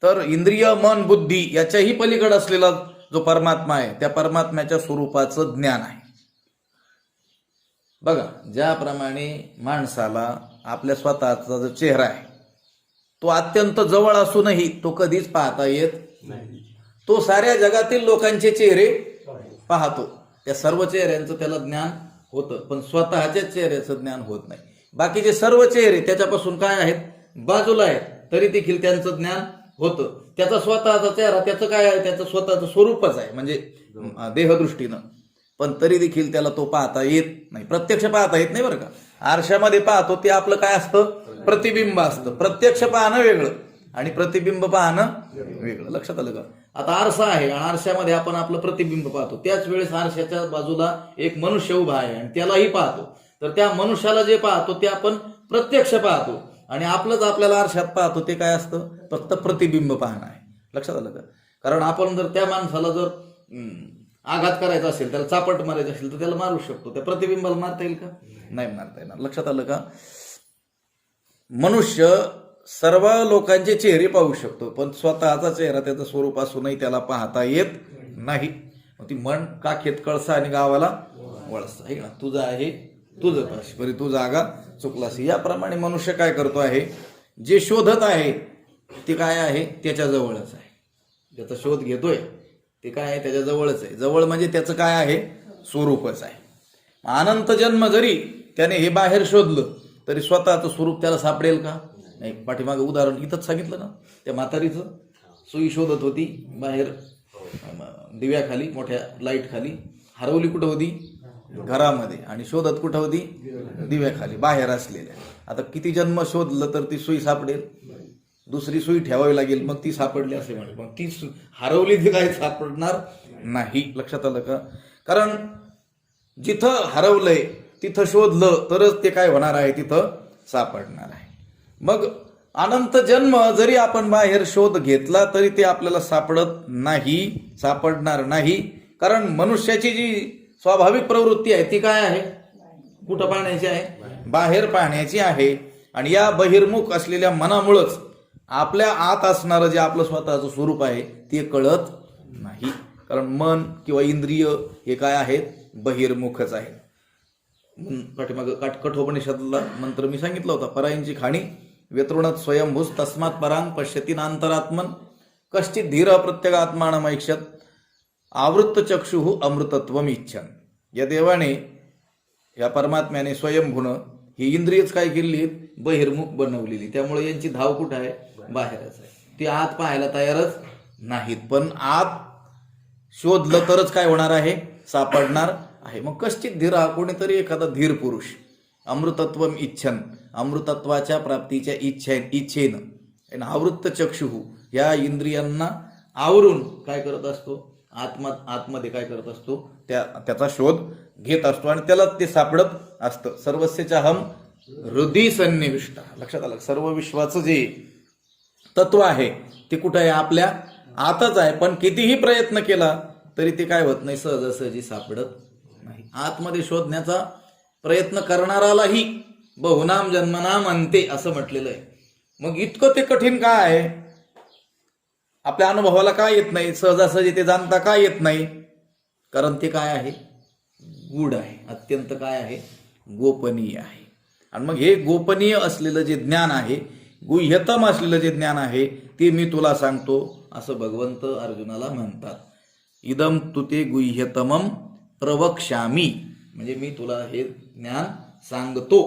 [SPEAKER 1] तर इंद्रिय, मन, बुद्धी याच्याही पलीकडे असलेला जो परमात्मा आहे त्या परमात्म्याच्या स्वरूपाचं ज्ञान आहे. बघा, ज्याप्रमाणे माणसाला आपल्या स्वतःचा जो चेहरा आहे तो अत्यंत जवळ असूनही तो कधीच पाहता येत नाही. तो साऱ्या जगातील लोकांचे चेहरे पाहतो, त्या सर्व चेहऱ्यांचं त्याला ज्ञान होतं, पण स्वतःच्या चेहऱ्याचं ज्ञान होत नाही. बाकीचे सर्व चेहरे त्याच्यापासून काय आहेत? बाजूला आहेत, तरी देखील त्यांचं ज्ञान होतं. त्याचा स्वतःचा चेहरा त्याचं काय आहे? त्याचं स्वतःचं स्वरूपच आहे, म्हणजे देहदृष्टीनं, पण तरी देखील त्याला तो पाहता येत नाही. प्रत्यक्ष पाहता येत नाही बरं का. आरशामध्ये पाहतो ते आपलं काय असतं? प्रतिबिंब असतं. प्रत्यक्ष पाहणं वेगळं आणि प्रतिबिंब पाहणं वेगळं. लक्षात आलं का? आता आरसा आहे आणि आरशामध्ये आपण आपलं प्रतिबिंब पाहतो. त्याच वेळेस आरशाच्या बाजूला एक मनुष्य उभा आहे आणि त्यालाही पाहतो. तर त्या मनुष्याला जे पाहतो ते आपण प्रत्यक्ष पाहतो आणि आपलंच आपल्याला आरशात पाहतो ते काय असतं? फक्त प्रतिबिंब पाहणं आहे. लक्षात आलं का? कारण आपण जर त्या माणसाला जर आघात करायचा असेल, त्याला चापट मारायचं असेल तर त्याला मारू शकतो. त्या प्रतिबिंबाला मारता येईल का? नाही मारता येणार. लक्षात आलं का? मनुष्य सर्व लोकांचे चेहरे पाहू शकतो, पण स्वतःचा चेहरा त्याचं स्वरूप असूनही त्याला पाहता येत नाही. ती म्हण काखेत कळसा आणि गावाला वळसा आहे ना. तुझं आहे तुझं पाश, बरी तू जागा चुकलास. याप्रमाणे मनुष्य काय करतो आहे? जे शोधत आहे ते काय आहे? त्याच्या जवळच आहे. ज्याचा शोध घेतोय ते काय आहे? त्याच्या जवळच आहे. जवळ म्हणजे त्याचं काय आहे? स्वरूपच आहे. अनंत जन्म जरी त्याने हे बाहेर शोधलं तरी स्वतःचं स्वरूप त्याला सापडेल का? नाही. पाठीमागं उदाहरण इथंच सांगितलं ना, त्या म्हातारीचं सुई शोधत होती बाहेर दिव्याखाली, मोठ्या लाईट खाली. हरवली कुठं होती? घरामध्ये. आणि शोधत कुठं होती? दिव्याखाली, बाहेर असलेल्या. आता किती जन्म शोधलं तर ती सुई सापडेल? दुसरी सुई ठेवावी लागेल, मग ती सापडली असे म्हणेल. मग ती हरवली ती काही सापडणार नाही. लक्षात आलं का? कारण जिथं हरवलंय तिथं शोधलं तरच ते काय होणार आहे? तिथं सापडणार आहे. मग अनंत जन्म जरी आपण बाहेर शोध घेतला तरी ते आपल्याला सापडणार नाही. कारण मनुष्याची जी स्वाभाविक प्रवृत्ती आहे ती काय आहे? कुठं पाहण्याची आहे? बाहेर पाहण्याची आहे. आणि या बहिर्मुख असलेल्या मनामुळंच आपल्या आत असणारं जे आपलं स्वतःचं स्वरूप आहे ते कळत नाही. कारण मन किंवा इंद्रिय हे काय आहेत? बहिर्मुखच आहेत. पाठीमागं कठोपनिषदाला मंत्र मी सांगितला होता, परायंची खाणी व्यतृणत स्वयंभूस तस्मात परांग पश्यती नांतरात्मन कश्चित धीर प्रत्यगात्मानमैक्षत आवृत्त चक्षुः अमृतत्वम इच्छन. या देवाने, या परमात्म्याने स्वयंभूनं ही इंद्रियच काय केलेली आहेत? बहिर्मुख बनवलेली. त्यामुळे यांची धाव कुठं आहे? बाहेरच आहे. ती आत पाहायला तयारच नाहीत. पण आत शोधलं तरच काय होणार आहे? सापडणार आहे. मग कश्चित धीर, कोणीतरी एखादा धीर पुरुष अमृतत्वम इच्छन, अमृतत्वाच्या प्राप्तीच्या इच्छेनं आवृत्त चक्षुः या इंद्रियांना आवरून काय करत असतो? आतमध्ये काय करत असतो? त्याचा शोध घेत असतो आणि त्याला ते सापडत असतं. सर्वस्यचाहम हृदय सन्निविष्ट. लक्षात आलं? सर्व विश्वाचं जे तत्व आहे ते कुठं आहे? आपल्या आतच आहे. पण कितीही प्रयत्न केला तरी ते काय होत नाही, सहजासहजी सापडत नाही. आतमध्ये शोधण्याचा प्रयत्न करणारालाही बहुनाम जन्मनाम अंते असं म्हटलेलं आहे. मग इतकं ते कठीण काय आहे? आपल्या अनुभवाला काय येत नाही? सहजासहजी ते जाणता काय येत नाही? कारण ते काय आहे? गूढ आहे. अत्यंत काय आहे? गोपनीय आहे. आणि मग हे गोपनीय असलेलं जे ज्ञान आहे, गुह्यतम असलेलं जे ज्ञान आहे, ते मी तुला सांगतो असं भगवंत अर्जुनाला म्हणतात. इदम तुते गुह्यतमम प्रवक्ष्यामी, म्हणजे मी तुला हे ज्ञान सांगतो.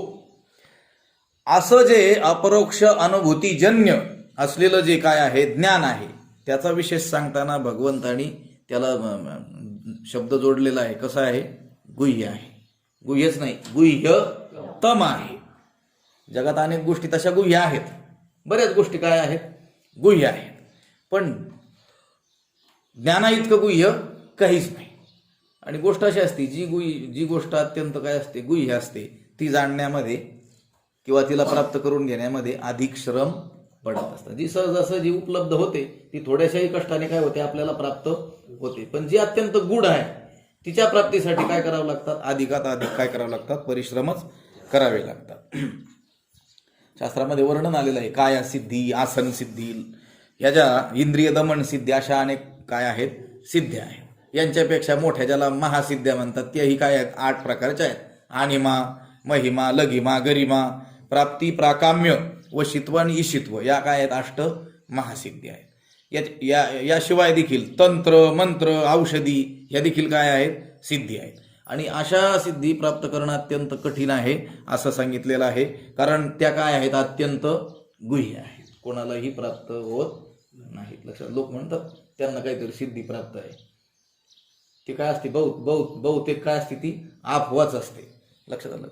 [SPEAKER 1] असं जे अपरोक्ष अनुभूतीजन्य असलेलं जे काय आहे ज्ञान आहे, त्याचा विशेष सांगताना भगवंतानी त्याला शब्द जोडलेला आहे. कसा आहे? गुह्य आहे. गुह्यच नाही, गुह्यतम आहे. जगात अनेक गोष्टी तशा गुह्य आहेत. बऱ्याच गोष्टी काय आहेत? गुह्य आहेत. पण ज्ञाना इतकं गुह्य काहीच नाही. आणि गोष्ट अशी असते, जी गोष्ट अत्यंत काय असते? गुह्य असते, ती जाणण्यामध्ये किंवा तिला प्राप्त करून घेण्यामध्ये अधिक श्रम पडत असतात. जी सहजासहजी उपलब्ध होते ती थोड्याशाही कष्टाने काय होते? आपल्याला प्राप्त होते. पण जी अत्यंत गूढ आहे तिच्या प्राप्तीसाठी काय करावं लागतात? अधिकात अधिक काय करावं लागतात? परिश्रमच करावे लागतात. शास्त्रामध्ये वर्णन आलेलं आहे. काया सिद्धी, आसन सिद्धी, या ज्या इंद्रिय दमन सिद्धी अशा अनेक काय आहेत? सिद्ध्या आहेत. यांच्यापेक्षा मोठ्या ज्याला महासिद्ध्या म्हणतात त्याही काय आहेत? 8 प्रकारच्या आहेत. आणिमा, महिमा, लघिमा, गरिमा, प्राप्ती, प्राकाम्य, वशित्व आणि ईशित्व, या काय आहेत? 8 महासिद्धी आहेत. याशिवाय देखील तंत्र, मंत्र, औषधी या देखील काय आहेत? सिद्धी आहेत. आणि अशा सिद्धी प्राप्त करणं अत्यंत कठीण आहे असं सांगितलेलं आहे. कारण त्या काय आहेत? अत्यंत गुह्य आहेत, कोणालाही प्राप्त होत नाहीत. लक्षात? लोक म्हणतात त्यांना काहीतरी सिद्धी प्राप्त आहे. ती काय असते? बहुतेक काय असते? ती अफवाच असते. लक्षात आलं?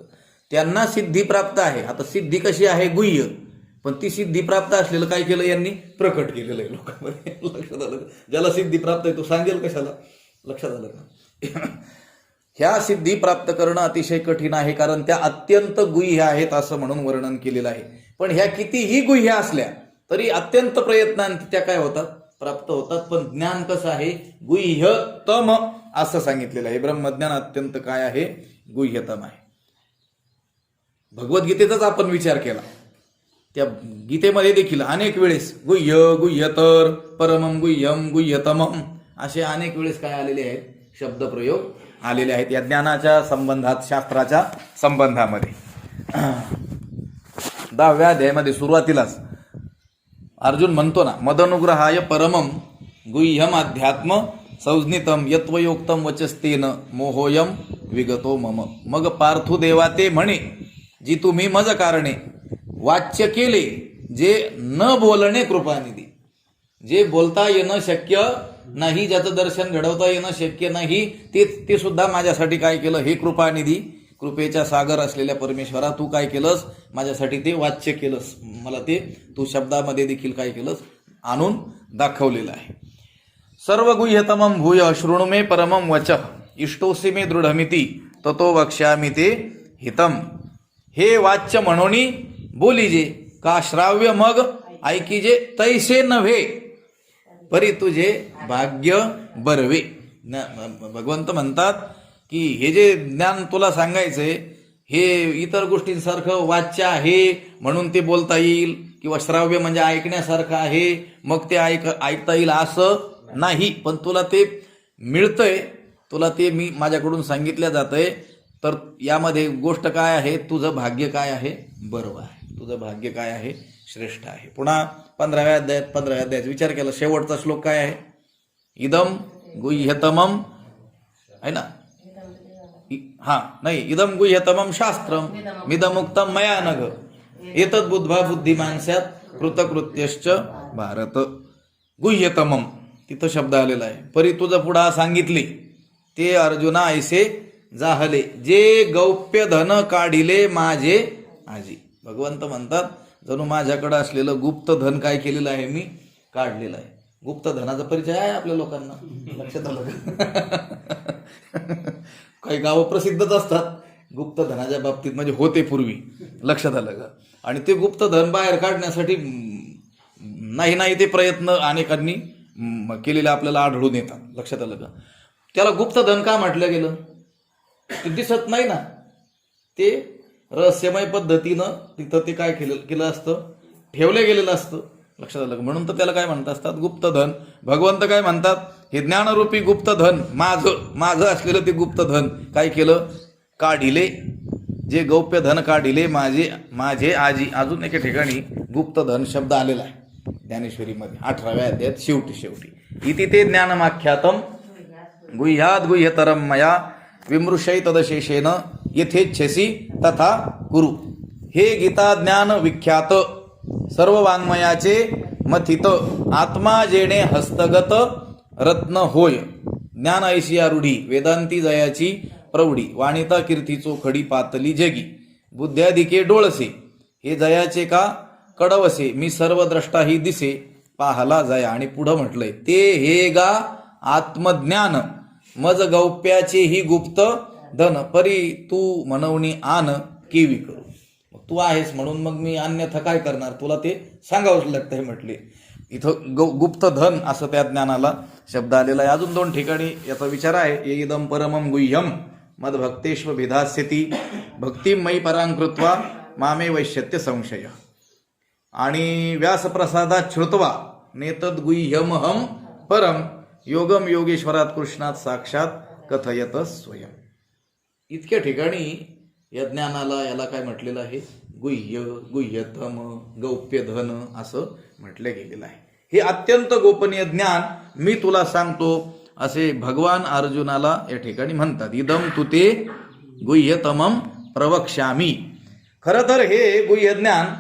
[SPEAKER 1] त्यांना सिद्धी प्राप्त आहे. आता सिद्धी कशी आहे? गुह्य. पण ती सिद्धी प्राप्त असलेलं काय केलं? यांनी प्रकट केलेलं आहे लोकांमध्ये. लक्षात आलं? ज्याला सिद्धी प्राप्त आहे तो सांगेल कशाला? लक्षात आलं का? ह्या सिद्धी प्राप्त करणं अतिशय कठीण आहे, कारण त्या अत्यंत गुह्य आहेत असं म्हणून वर्णन केलेलं आहे. पण ह्या कितीही गुह्य असल्या तरी अत्यंत प्रयत्नांती त्या काय होतात? प्राप्त होतात. पण ज्ञान कसं आहे? गुह्यतम असं सांगितलेलं आहे. ब्रह्मज्ञान अत्यंत काय आहे? गुह्यतम आहे. भगवद्गीतेचाच आपण विचार केला, त्या गीतेमध्ये देखील अनेक वेळेस गुह्य, गुह्यतर, परमम गुह्यम, गुह्यतमम असे अनेक वेळेस काय आलेले आहेत? शब्दप्रयोग आलेले आहेत या ज्ञानाच्या संबंधात, शास्त्राच्या संबंधामध्ये. 10व्या अध्यायामध्ये सुरुवातीलाच अर्जुन म्हणतो ना, मदनुग्रहाय परमम गुह्यम अध्यात्म संज्ञितम यत्वयोक्तम वचस्तेन मोहोयम विगतो मम. मग पार्थु देवा ते म्हणे, जी तुम्ही मज कारणे वाच्य केले, जे न बोलणे कृपानिधी. जे बोलता येणं शक्य नाही, ज्याचं दर्शन घडवता येणं शक्य नाही, ते सुद्धा माझ्यासाठी काय केलं? हे कृपानिधी, कृपेचा सागर असलेल्या परमेश्वरा, तू काय केलंस? माझ्यासाठी ते वाच्य केलंस. मला ते तू शब्दामध्ये देखील काय केलंस? आणून दाखवलेलं आहे. सर्व गुह्यतमम भूय शृणु मे परमम वचः इष्टोसी मे दृढमिती ततो वक्ष्यामि ते हितम. हे वाच्य म्हणोनी बोलीजे, का श्राव्य मग ऐकीजे, तैसे नव्हे परी तुझे भाग्य बरवे. भगवंत म्हणतात की हे जे ज्ञान तुला सांगायचंय हे इतर गोष्टींसारखं वाच्य आहे म्हणून ते बोलता येईल, किंवा श्राव्य म्हणजे ऐकण्यासारखं आहे मग ते ऐकता येईल असं नाही. पण तुला ते मिळतंय, तुला ते मी माझ्याकडून सांगितलं जातंय. तर यामध्ये गोष्ट काय आहे? तुझं भाग्य काय आहे? बरोबर आहे. तुझं भाग्य काय आहे? श्रेष्ठ आहे. पुन्हा 15व्या अध्यायात विचार केला, शेवटचा श्लोक काय आहे? इदम गुह्यतमम आहे ना? नाही, इदम गुह्यतमम शास्त्रम मिदमुक्तम मया नघ एतद् बुद्ध्वा बुद्धिमान स्यात् कृतकृत्यश्च भारत. गुह्यतमम तिथं शब्द आलेला आहे. परी तुझं पुढा सांगितले ते अर्जुना ऐसे जाहले, जे गौप्य धन काढिले माझे आजी. भगवंत म्हणतात जणू माझ्याकडे असलेलं गुप्त धन काय केलेलं आहे? मी काढलेलं आहे. गुप्त धनाचा परिचय आहे आपल्या लोकांना. लक्षात आलं? काही गावं प्रसिद्धच असतात गुप्तधनाच्या बाबतीत, म्हणजे होते पूर्वी, लक्षात आलं का. आणि ते गुप्तधन बाहेर काढण्यासाठी नाही ते प्रयत्न अनेकांनी केलेले आपल्याला आढळून येतात, लक्षात आलं का. त्याला गुप्तधन का म्हटलं गेलं, ते दिसत नाही ना, ते रहस्यमय पद्धतीनं तिथं ते काय केलं असतं, ठेवलं गेलेलं असतं, लक्षात आलं का. म्हणून तर त्याला काय म्हणत असतात, गुप्तधन. भगवंत काय म्हणतात, हे ज्ञानरूपी गुप्तधन माझं असलेलं ते गुप्तधन काय केलं, काढिले, जे गौप्य धन काढिले माझे आजी. अजून एका ठिकाणी गुप्तधन शब्द आलेला आहे ज्ञानेश्वरीमध्ये 18व्या अध्यायात शेवटी इति ते ज्ञानमाख्यातम गुह्यात गुह्यतरम मया विमृशैतदशेषेन यथेच्छसी तथा कुरु. हे गीता ज्ञान विख्यात सर्व वाङ्मयाचे मथित आत्मा जेणे हस्तगत रत्न होय. ज्ञान ऐशिया रूढी वेदांती जयाची प्रौढी वाणिता कीर्ती चोखडी पातली जगी बुद्ध्यादिके डोळसे हे जयाचे का कडवसे मी सर्व द्रष्टाही दिसे पाहला जया. आणि पुढं म्हटलंय ते हे गा आत्मज्ञान मज गौप्याचे ही गुप्त धन परी तू म्हणवणी आन केवी करू. तू आहेस म्हणून मग मी अन्यथा काय करणार, तुला ते सांगावंच लागतंय म्हटले. इथं गुप्त धन असं त्या ज्ञानाला शब्द आलेला आहे. अजून 2 ठिकाणी याचा विचार आहे. ये इदम परमम गुह्यम मद्भक्तेष्व भिधास्यती भक्तिमयी परांकृत्वा मामे वैश्यत्य संशय. आणि व्यासप्रसादात श्रुत्वा नेतद गुह्यमहम परम योगम योगेश्वरात कृष्णात साक्षात कथयत स्वयं. इतक्या ठिकाणी या ज्ञानाला याला काय म्हटलेलं आहे, गुह्य, गुह्यतम, गौप्यधन असं म्हटलं गेलेलं आहे. हे अत्यंत गोपनीय ज्ञान मी तुला सांगतो असे भगवान अर्जुनाला या ठिकाणी म्हणतात. इदम तुते गुह्यतमम प्रवक्ष्यामी. खरं तर हे गुह्य ज्ञान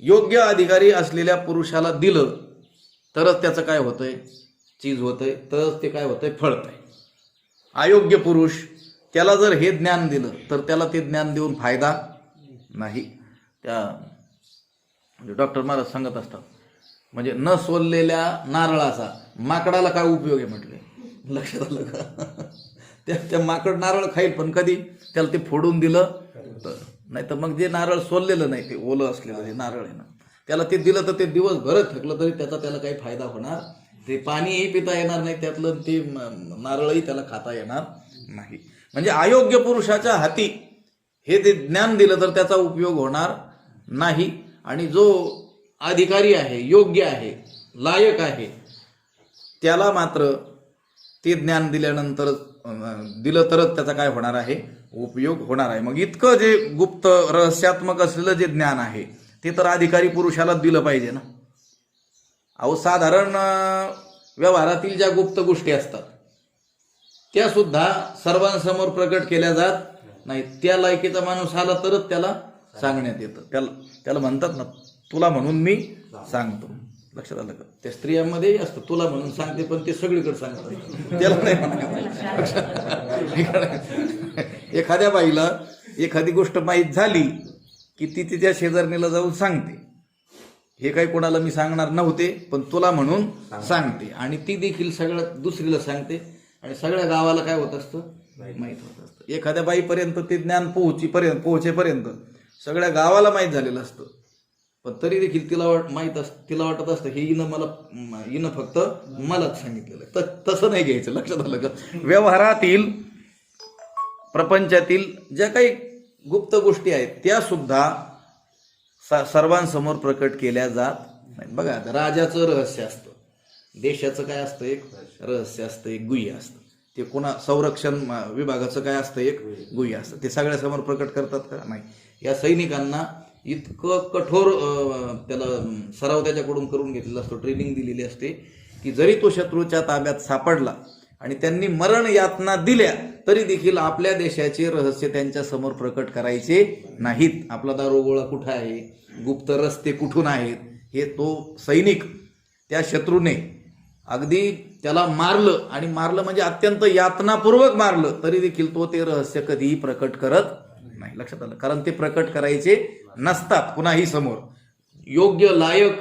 [SPEAKER 1] योग्य अधिकारी असलेल्या पुरुषाला दिलं तरच त्याचं काय होतंय, चीज होतंय, तरच ते काय होतंय, फळतंय. अयोग्य पुरुष त्याला जर हे ज्ञान दिलं तर त्याला ते ज्ञान देऊन फायदा नाही. त्या डॉक्टर महाराज सांगत असतात, म्हणजे न सोललेल्या नारळाचा माकडाला काय उपयोग आहे म्हटले, लक्षात आलं का. त्या माकड नारळ खाईल पण कधी त्याला ते फोडून दिलं तर. नाही तर मग जे नारळ सोललेलं नाही, ते ओलं असलेलं जे नारळ आहे ना, त्याला ते दिलं तर ते दिवसभरच थकलं तरी त्याला काही फायदा होणार, ते पाणीही पिता येणार नाही त्यातलं, ते नारळही त्याला खाता येणार नाही. म्हणजे अयोग्य पुरुषाच्या हाती हे ते ज्ञान दिलं तर त्याचा उपयोग होणार नाही. आणि जो अधिकारी आहे, योग्य आहे, लायक आहे, त्याला मात्र ते ज्ञान दिलं तरच त्याचा काय होणार आहे, उपयोग होणार आहे. मग इतकं जे गुप्त रहस्यात्मक असलेलं जे ज्ञान आहे ते तर अधिकारी पुरुषाला दिलं पाहिजे ना. अहो साधारण व्यवहारातील ज्या गुप्त गोष्टी असतात त्या सुद्धा सर्वांसमोर प्रकट केल्या जात नाही. त्या लायकीचा माणूस आला तरच त्याला सांगण्यात येतं. त्याला म्हणतात ना, तुला म्हणून मी सांगतो, लक्षात आलं का. त्या स्त्रियांमध्ये असतं तुला म्हणून सांगते, पण ते सगळीकडे सांगतात, त्याला नाही म्हणायचं. एखाद्या बाईला एखादी गोष्ट माहीत झाली की ती तिच्या शेजारणीला जाऊन सांगते, हे काही कोणाला मी सांगणार नव्हते पण तुला म्हणून सांगते. आणि ती देखील सगळ्या दुसरीला सांगते आणि सगळ्या गावाला काय होत असतं, माहीत होत असतं. एखाद्या बाईपर्यंत ते ज्ञान पोहोचेपर्यंत सगळ्या गावाला माहीत झालेलं असतं, पण तरी देखील तिला वाटत असतं हे हिनं फक्त मलाच सांगितलेलं. तसं नाही घ्यायचं, लक्षात आलं का. व्यवहारातील प्रपंचातील ज्या काही गुप्त गोष्टी आहेत त्या सुद्धा सर्वांसमोर प्रकट केल्या जात नाही. बघा, राजाचं रहस्य असतं, देशाचं काय असतं, एक रहस्य असतं, एक गुह्य असतं. ते कोणा संरक्षण विभागाचं काय असतं, एक गुह्य असतं. ते सगळ्यासमोर प्रकट करतात का, नाही. या सैनिकांना इतकं कठोर त्याला सराव त्याच्याकडून करून घेतलेला असतो, ट्रेनिंग दिलेली असते की जरी तो शत्रूच्या ताब्यात सापडला आणि त्यांनी मरण यातना दिल्या तरी देखील आपल्या देशाचे रहस्य त्यांच्या समोर प्रकट करायचे नाहीत. आपला दारुगोळा कुठं आहे, गुप्त रस्ते कुठून आहेत, हे तो सैनिक त्या शत्रूने अगदी त्याला मारलं, आणि मारलं म्हणजे अत्यंत यातनापूर्वक मारलं, तरी देखील तो ते रहस्य कधीही प्रकट करत नाही. लक्षात आलं, कारण ते प्रकट करायचे नसतात कुणाही समोर. योग्य लायक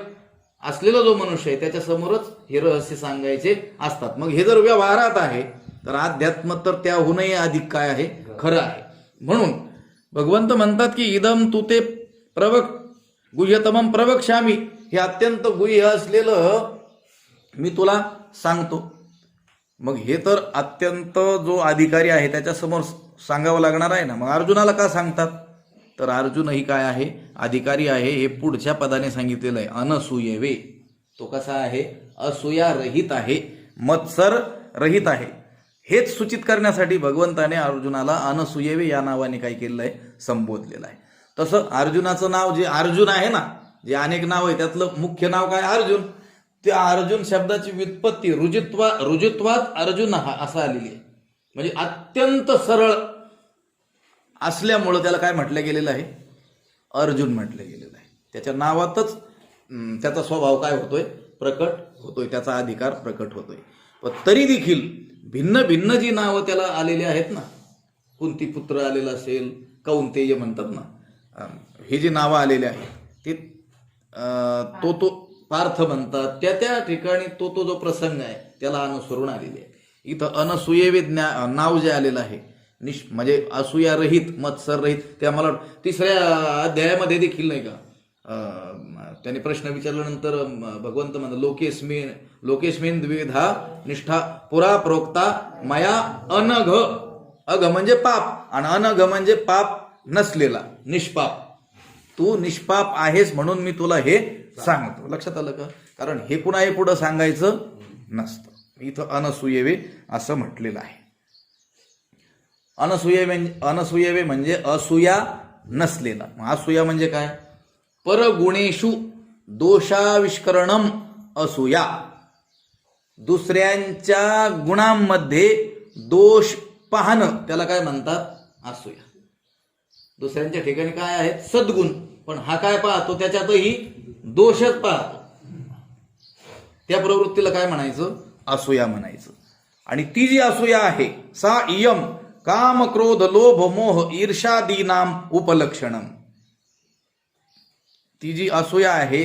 [SPEAKER 1] असलेला जो मनुष्य आहे त्याच्या समोरच हे रहस्य सांगायचे असतात. मग हे जर व्यवहारात आहे तर अध्यात्म तर त्याहूनही अधिक काय आहे, खरं आहे. म्हणून भगवंत म्हणतात की इदम तू ते गुह्यतमम प्रवक्ष्यामी, हे अत्यंत गुह्य असलेलं मी तुला सांगतो. मग हे तर अत्यंत जो अधिकारी आहे त्याच्यासमोर सांगावं लागणार आहे ना. मग अर्जुनाला का सांगतात, तर अर्जुनही काय आहे, अधिकारी आहे. हे पुढच्या पदाने सांगितलेलं आहे, अनसूयवे. तो कसा आहे, असूया रहित आहे, मत्सर रहित आहे. हेच सूचित करण्यासाठी भगवंताने अर्जुनाला अनसूयवे या नावाने काय केलेलं आहे, संबोधलेलं आहे. तसं अर्जुनाचं नाव जे अर्जुन आहे ना, जे अनेक नाव आहे त्यातलं मुख्य नाव काय, अर्जुन. त्या अर्जुन शब्दाची व्युत्पत्ती रुजुत्वात अर्जुन हा असं आलेली आहे. म्हणजे अत्यंत सरळ असल्यामुळं त्याला काय म्हटलं गेलेलं आहे, अर्जुन म्हटलं गेलेलं आहे. त्याच्या नावातच त्याचा स्वभाव काय होतोय, प्रकट होतोय, त्याचा अधिकार प्रकट होतोय. पण तरी देखील भिन्न भिन्न जी नावं त्याला आलेली आहेत ना, कुंती पुत्र आलेला असेल, कौंतेय म्हणतात ना, ही जी नावं आलेली आहेत ते तो पार्थ म्हणतात. त्या ठिकाणी तो जो प्रसंग आहे त्याला अनुसरून आलेली आहे. इथं अनसूयवे नाव जे आलेलं आहे, म्हणजे असूया रहित, मत्सर रहित. त्या मला 3ऱ्या अध्यायामध्ये देखील नाही का त्याने प्रश्न विचारल्यानंतर भगवंत म्हणतात, लोकेस्मिन द्विविधा निष्ठा पुरा प्रोक्ता मया अनघ. अघ म्हणजे पाप आणि अनघ म्हणजे पाप नसलेला, निष्पाप. तू निष्पाप आहेस म्हणून मी तुला हे सांगतो. लक्षात आलं का? कारण हे कुणाही पुढं सांगायचं नसतं. इथं अनसूयवे असं म्हटलेलं आहे. अनसूयवे म्हणजे असूया नसलेला. असूया म्हणजे काय, परगुणेषु दोषाविष्करणम असूया. दुसऱ्यांच्या गुणांमध्ये दोष पाहणं त्याला काय म्हणतात, असूया. दुसऱ्यांच्या ठिकाणी काय आहेत, सद्गुण, पण हा काय पाहतो, त्याच्यातही दोषच पाहतो. त्या प्रवृत्तीला काय म्हणायचं, असूया म्हणायचं. आणि ती जी असूया आहे, सा इयम काम क्रोध लोभ मोह ईर्षादीनाम उपलक्षणम. ती जी असूया आहे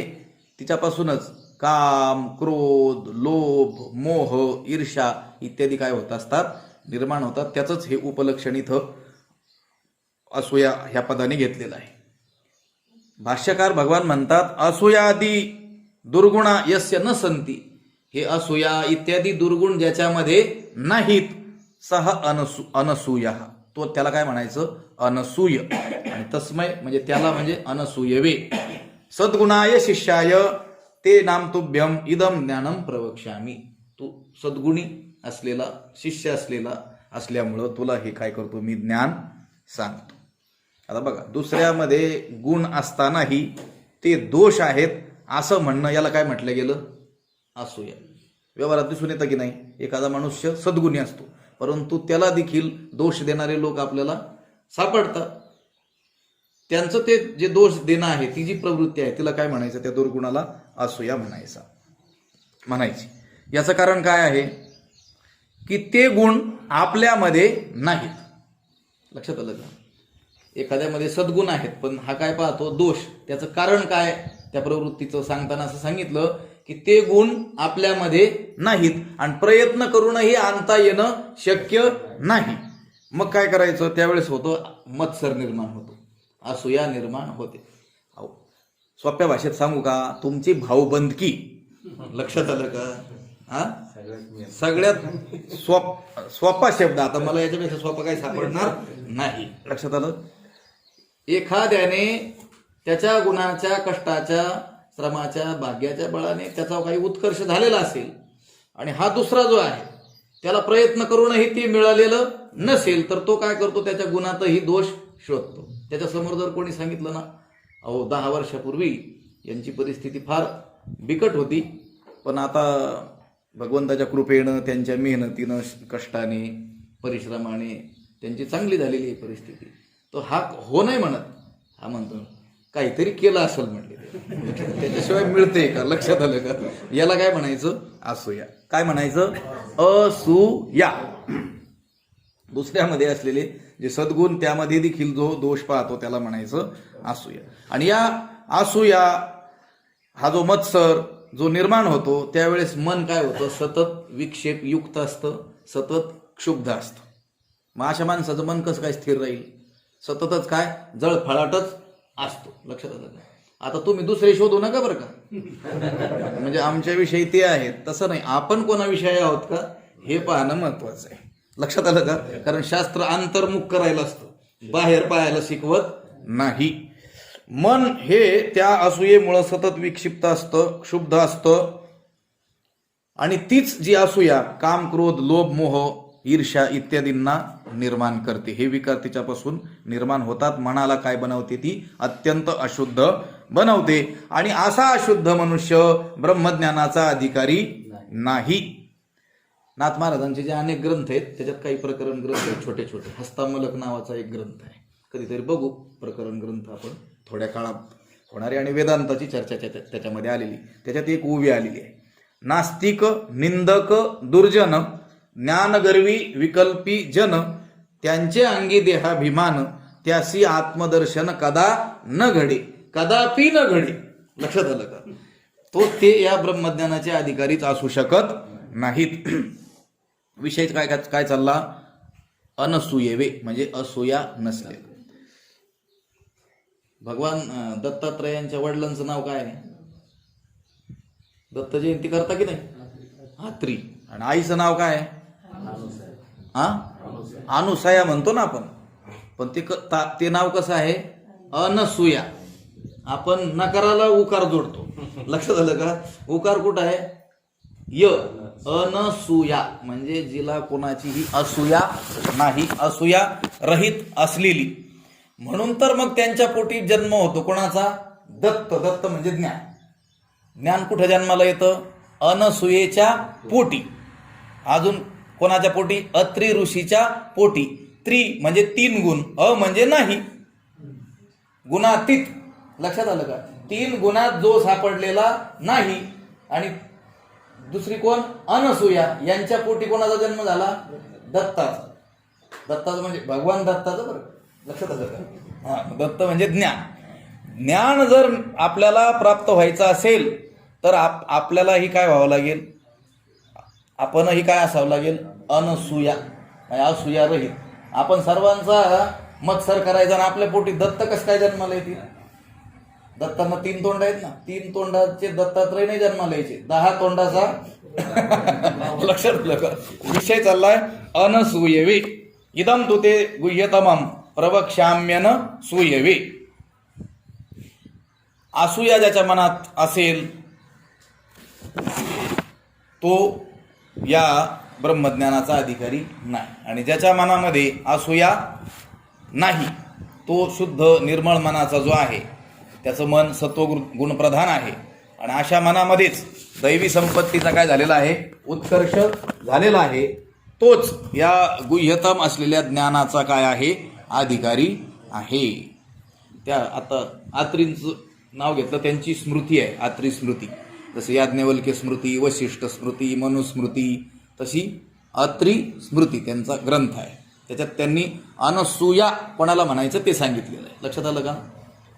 [SPEAKER 1] तिच्यापासूनच काम क्रोध लोभ मोह ईर्षा इत्यादी काय होत असतात, निर्माण होतात. त्याचंच हे उपलक्षण इथं असूया ह्या पदाने घेतलेलं आहे. भाष्यकार भगवान म्हणतात, असूयादी दुर्गुणा यस्य न संती. हे असूया इत्यादी दुर्गुण ज्याच्यामध्ये नाहीत, सह अनसूया, तो त्याला काय म्हणायचं, अनसूय. आणि तस्मय म्हणजे त्याला म्हणजे अनसूयवे. सद्गुणाय शिष्याय ते नाम तुभ्यम इदम ज्ञानम प्रवक्ष्यामी. तू सद्गुणी असलेला शिष्य असल्यामुळं तुला हे काय करतो, मी ज्ञान सांगतो. आता बघा, दुसऱ्यामध्ये गुण असतानाही ते दोष आहेत असं म्हणणं, याला काय म्हटलं गेलं, असूया. व्यवहारात दिसून येतं की नाही, एखादा मनुष्य सद्गुणी असतो परंतु त्याला देखील दोष देणारे लोक आपल्याला सापडतात. त्यांचं ते जे दोष देणं आहे, ती जी प्रवृत्ती आहे, तिला काय म्हणायचं, त्या दुर्गुणाला असूया म्हणायची. याचं कारण काय आहे की ते गुण आपल्यामध्ये नाहीत. लक्षात आलं का? एखाद्यामध्ये सद्गुण आहेत पण हा काय पाहतो, दोष. त्याचं कारण काय, त्या प्रवृत्तीचं सांगताना असं सांगितलं की ते गुण आपल्यामध्ये नाहीत आणि प्रयत्न करूनही आणता येणं शक्य नाही. मग काय करायचं, त्यावेळेस होतं मत्सर निर्माण होतो, असूया निर्माण होते. सोप्या भाषेत सांगू का, तुमची भाऊबंदकी. लक्षात आलं का? सगळ्यात सोपा शब्द, आता मला याच्यापेक्षा सोपा काही सापडणार नाही. लक्षात आलं? एखाद्याने त्याच्या गुणाच्या, कष्टाच्या, श्रमाच्या, भाग्याच्या बळाने त्याचा काही उत्कर्ष झालेला असेल आणि हा दुसरा जो आहे त्याला प्रयत्न करूनही ते मिळालेलं नसेल, तर तो काय करतो, त्याच्या गुणातही दोष शोधतो. त्याच्या समोर जर कोणी सांगितलं ना, 10 वर्षापूर्वी यांची परिस्थिती फार बिकट होती पण आता भगवंताच्या कृपेनं, त्यांच्या मेहनतीनं, कष्टाने, परिश्रमाने त्यांची चांगली झालेली आहे परिस्थिती, तो हा हो नाही म्हणत, हा म्हणतो काहीतरी केलं असेल म्हटले, त्याच्याशिवाय मिळते का? लक्षात आलं का? याला काय म्हणायचं, असूया. काय म्हणायचं, असूया. दुसऱ्यामध्ये असलेले जे सद्गुण त्यामध्ये देखील जो दोष पाहतो त्याला म्हणायचं असूया. आणि या असूया हा जो मत्सर जो निर्माण होतो त्यावेळेस मन काय होतं, सतत विक्षेप युक्त असतं, सतत क्षुब्ध असतं. मग अशा माणसाचं मन कसं काय स्थिर राहील? सततच काय जळफळाटच असतो. लक्षात आलं का? आता तुम्ही दुसरे शोधू नका बरं का. म्हणजे आमच्याविषयी ते आहेत तसं नाही, आपण कोणाविषयी आहोत का हे पाहणं महत्वाचं आहे. लक्षात आलं का? कारण शास्त्र अंतर्मुख करायला असतं, बाहेर पाहायला शिकवत नाही. मन हे त्या असूयेमुळं सतत विक्षिप्त असतं, क्षुब्ध असतं. आणि तीच जी असूया काम, क्रोध, लोभ, मोह, ईर्ष्या इत्यादींना निर्माण करते. हे विकार तिच्यापासून निर्माण होतात. मनाला काय बनवते? ती अत्यंत अशुद्ध बनवते. आणि असा अशुद्ध मनुष्य ब्रह्मज्ञानाचा अधिकारी नाही. नाथ महाराजांचे जे अनेक ग्रंथ आहेत त्याच्यात काही प्रकरण ग्रंथ आहेत छोटे छोटे. हस्तामलक नावाचा एक ग्रंथ आहे, कधीतरी बघू प्रकरण ग्रंथ आपण, थोड्या काळात होणारी. आणि वेदांताची चर्चा त्याच्यामध्ये आलेली. त्याच्यात एक ओवी आलेली आहे. नास्तिक, निंदक, दुर्जन, ज्ञानगर्वी, विकल्पी जन, त्यांचे अंगी देहाभिमान, त्यासी आत्मदर्शन कदा न घडे, कदापि न घडे. लक्षात आलं का? तो ते या ब्रह्मज्ञानाचे अधिकारीच असू शकत नाहीत. विषय काय काय चालला? अनसूयेवे म्हणजे असूया नसले. भगवान दत्तात्रयांच्या वडिलांचं नाव काय आहे? दत्त जयंती करता की नाही? हात्री. आणि आईचं नाव काय आहे? अनुसया म्हणतो ना आपण, पण ते नाव कसं आहे? अनसूया. आपण नकाराला उकार जोडतो. लक्षात आलं का? उकार कुठं आहे? य. अनसूया म्हणजे जिला कोणाचीही असूया नाही, असूया रहित असलेली. म्हणून तर मग त्यांच्या पोटी जन्म होतो. कोणाचा? दत्त. दत्त म्हणजे ज्ञान. ज्ञान कुठं जन्माला येतं? अनसूयेच्या पोटी. अजून कोणाच्या पोटी? अत्रि ऋषीच्या पोटी. त्रि म्हणजे 3 गुण, अ म्हणजे नाही, गुणातीत. लक्षात आलं का? 3 गुणात जो सापडलेला नाही. आणि दुसरी कोण? अनसूया. यांच्या पोटी कोणाचा जन्म झाला? दत्ताचा. दत्ताचं म्हणजे भगवान दत्ताचं. बरं लक्षात आलं का? दत्त म्हणजे ज्ञान. ज्ञान जर आपल्याला प्राप्त व्हायचं असेल तर आपल्यालाही काय व्हावं लागेल? आपणही काय असावं लागेल? अनसूया, असूया रहित. आपण सर्वांचा मत्सर करायचा आणि आपल्या पोटी दत्त कसं काय जन्माला येतील? दत्तांना 3 तोंड आहेत ना. 3 तोंडाचे दत्तात्रय नाही जन्माला यायचे, 10 तोंडाचा. लक्षात आलं का? विषय चाललाय अनसूयवे. इदम तु ते गुह्यतमम प्रवक्ष्याम्यन सूयवे. असूया ज्याच्या मनात असेल तो या ब्रह्मज्ञानाचा अधिकारी नाही. आणि ज्याच्या मनामध्ये असूया नाही तो शुद्ध निर्मळ मनाचा जो आहे त्याचं मन सत्वगुणप्रधान आहे. आणि अशा मनामध्येच दैवी संपत्तीचा काय झालेला आहे? उत्कर्ष झालेला आहे. तोच या गुह्यतम असलेल्या ज्ञानाचा काय आहे? अधिकारी आहे. त्या आता आत्रींचं नाव घेतलं, त्यांची स्मृती आहे आत्री स्मृती. जसं याज्ञवल्क्य स्मृती, वशिष्ठ स्मृती, मनुस्मृती, तशी अत्री स्मृती त्यांचा ग्रंथ आहे. त्याच्यात त्यांनी अनसूया कोणाला म्हणायचं ते सांगितलेलं आहे. लक्षात आलं का?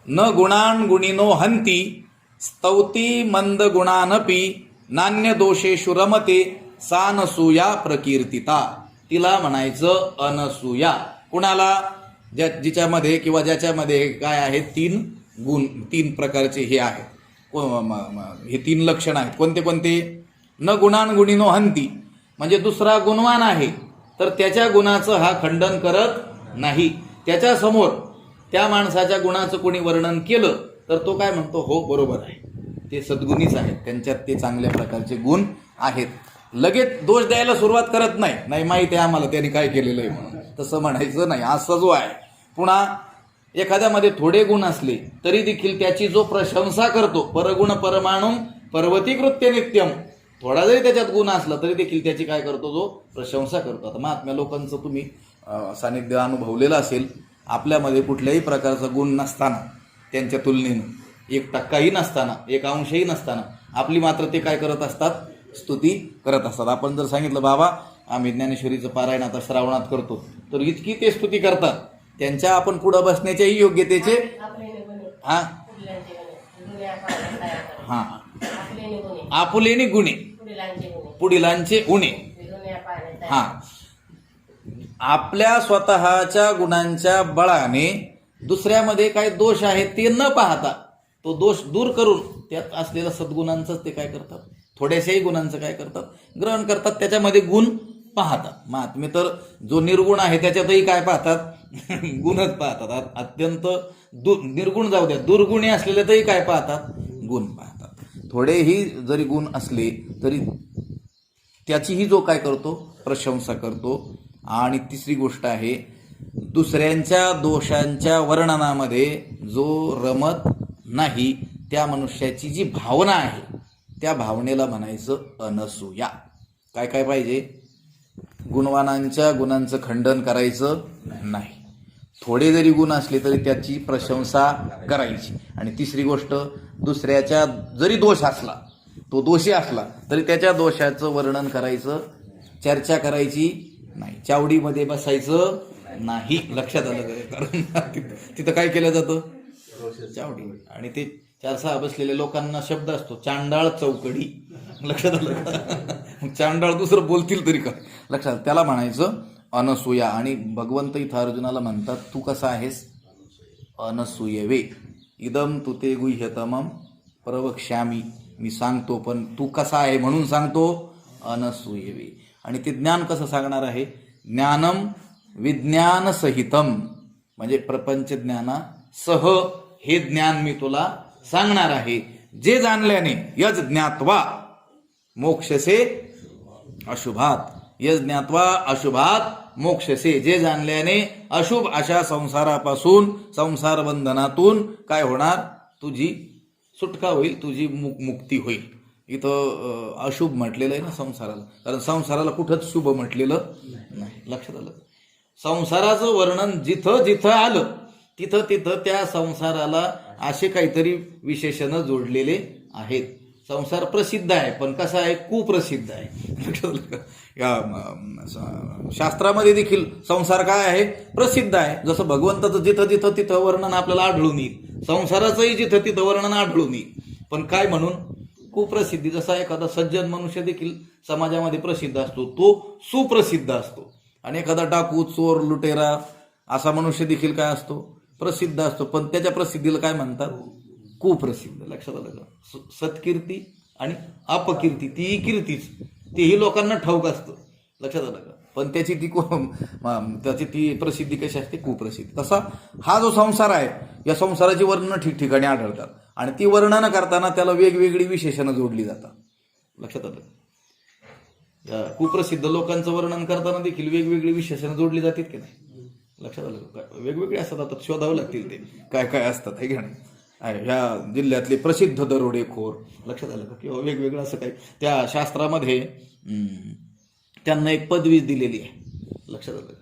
[SPEAKER 1] न गुणान गुणिनो हंती स्तौती मंद गुणानपि नान्य दोषेषु रमते सानसूया प्रकीर्तिता. तिला म्हणायचं अनसूया. कुणाला? जिच्यामध्ये किंवा ज्याच्यामध्ये काय आहे? 3 गुण, 3 प्रकारचे हे आहेत. हे 3 लक्षण आहेत. कोणते कोणते? न गुणान गुणिनो हंती म्हणजे दुसरा गुणवान आहे तर त्याच्या गुणाचं हा खंडन करत नाही. त्याच्या समोर त्या माणसाच्या गुणाचं कोणी वर्णन केलं तर तो काय म्हणतो? हो बरोबर आहे, ते सद्गुणीच आहेत, त्यांच्यात ते चांगल्या प्रकारचे गुण आहेत. लगेच दोष द्यायला सुरुवात करत नाही. नाही माहिती आहे आम्हाला त्यांनी काय केलेलं आहे म्हणून, तसं म्हणायचं नाही. असं जो आहे. पुन्हा एखाद्यामध्ये थोडे गुण असले तरी देखील त्याची जो प्रशंसा करतो, परगुण परमाणुम पर्वती कृत्य नित्यम, थोडा जरी त्याच्यात गुण असला तरी देखील त्याची काय करतो? जो प्रशंसा करतो. आता महात्म्या लोकांचं तुम्ही सानिध्य अनुभवलेलं असेल. आपल्यामध्ये कुठल्याही प्रकारचा गुण नसताना, त्यांच्या तुलनेनं 1% नसताना, 1 अंशही नसताना आपली मात्र ते काय करत असतात? स्तुती करत असतात. आपण जर सांगितलं बाबा आम्ही ज्ञानेश्वरीचं पारायण आता श्रावणात करतो तर इतकी ते स्तुती करतात. त्यांच्या आपण पुढं बसण्याच्याही योग्यतेचे आपुलेनी गुणे, पुढिलांचे उणे. आपल्या स्वतःच्या गुणांच्या बळाने दुसऱ्यामध्ये काय दोष आहेत ते न पाहता तो दोष दूर करून त्यात असलेल्या सद्गुणांचंच ते काय करतात, थोड्याशाही गुणांचं काय करतात, ग्रहण करतात, त्याच्यामध्ये गुण पाहतात. महात्मे तर जो निर्गुण आहे त्याच्यातही काय पाहतात, गुणच पाहतात. अत्यंत निर्गुण जाऊ द्या, दुर्गुणी असलेल्यातही काय पाहतात, गुण पाहतात. थोडेही जरी गुण असले तरी त्याचीही जो काय करतो, प्रशंसा करतो. आणि तिसरी गोष्ट आहे, दुसऱ्यांच्या दोषांच्या वर्णनामध्ये जो रमत नाही त्या मनुष्याची जी भावना आहे त्या भावनेला म्हणायचं अनसूया. काय काय पाहिजे, गुणवानांच्या गुणांचं खंडन करायचं नाही, थोडे जरी गुण असले तरी त्याची प्रशंसा करायची. आणि तिसरी गोष्ट, दुसऱ्याच्या जरी दोष असला, तो दोषी असला तरी त्याच्या दोषाचं वर्णन करायचं, चर्चा करायची नाही, चावडीमध्ये बसायचं नाही. लक्षात आलं का? कारण तिथं काय केलं जातं, चावडी. आणि ते 4-6 बसलेल्या लोकांना शब्द असतो चांडाळ चौकडी. लक्षात आलं का? चांडाळ दुसरं बोलतील तरी काय, लक्षात, त्याला म्हणायचं अनसूया. आणि भगवंत इथं अर्जुनाला म्हणतात, तू कसा आहेस, अनसूयवे. इदम तु ते गुह्यतमम प्रवक्ष्यामी, मी सांगतो पण तू कसा आहे म्हणून सांगतो, अनसूयवे. आणि ते ज्ञान कसं सांगणार आहे, ज्ञानम विज्ञान सहितम, म्हणजे प्रपंच ज्ञानासह हे ज्ञान मी तुला सांगणार आहे. जे जाणल्याने यज ज्ञात्वा मोक्षसे अशुभात, यज ज्ञात्वा अशुभात मोक्षसे, जे जाणल्याने अशुभ अशा संसारापासून, संसार बंधनातून काय होणार, तुझी सुटका होईल, तुझी मुक्ती होईल. इथं अशुभ म्हटलेलं आहे ना संसाराला, कारण संसाराला कुठंच शुभ म्हटलेलं नाही. लक्षात आलं, संसाराचं वर्णन जिथं जिथं आलं तिथं तिथं त्या संसाराला असे काहीतरी विशेषणं जोडलेले आहेत. संसार प्रसिद्ध आहे पण कसा आहे, कुप्रसिद्ध आहे. लक्षात आलं का? या शास्त्रामध्ये देखील संसार काय आहे, प्रसिद्ध आहे. जसं भगवंताचं जिथं जिथं तिथं वर्णन आपल्याला आढळून येईल, संसाराचंही जिथं तिथं वर्णन आढळून येईल, पण काय म्हणून, कुप्रसिद्धी. जसा एखादा सज्जन मनुष्य देखील समाजामध्ये प्रसिद्ध असतो, तो सुप्रसिद्ध असतो. आणि एखादा डाकू, चोर, लुटेरा असा मनुष्य देखील काय असतो, प्रसिद्ध असतो, पण त्याच्या प्रसिद्धीला काय म्हणतात, कुप्रसिद्ध. लक्षात आलं का? सत्कीर्ती आणि अपकीर्ती, तीही कीर्तीच, तेही लोकांना ठाऊक असतं. लक्षात आलं का? पण त्याची ती प्रसिद्धी कशी असते, कुप्रसिद्धी. तसा हा जो संसार आहे, या संसाराची वर्णनं ठिकठिकाणी आढळतात आणि ती वर्णनं करताना त्याला वेगवेगळी विशेषणं जोडली जातात. लक्षात आलं? या कुप्रसिद्ध लोकांचं वर्णन करताना देखील वेगवेगळी विशेषणं जोडली जातात की नाही? लक्षात आलं? वेगवेगळे असतात, आता शोधावं लागतील ते काय काय असतात, हे घ्या. ह्या जिल्ह्यातले प्रसिद्ध दरोडेखोर, लक्षात आलं का? किंवा वेगवेगळं असं काही त्या शास्त्रामध्ये त्यांना एक पदवी दिलेली आहे. लक्षात आलं का?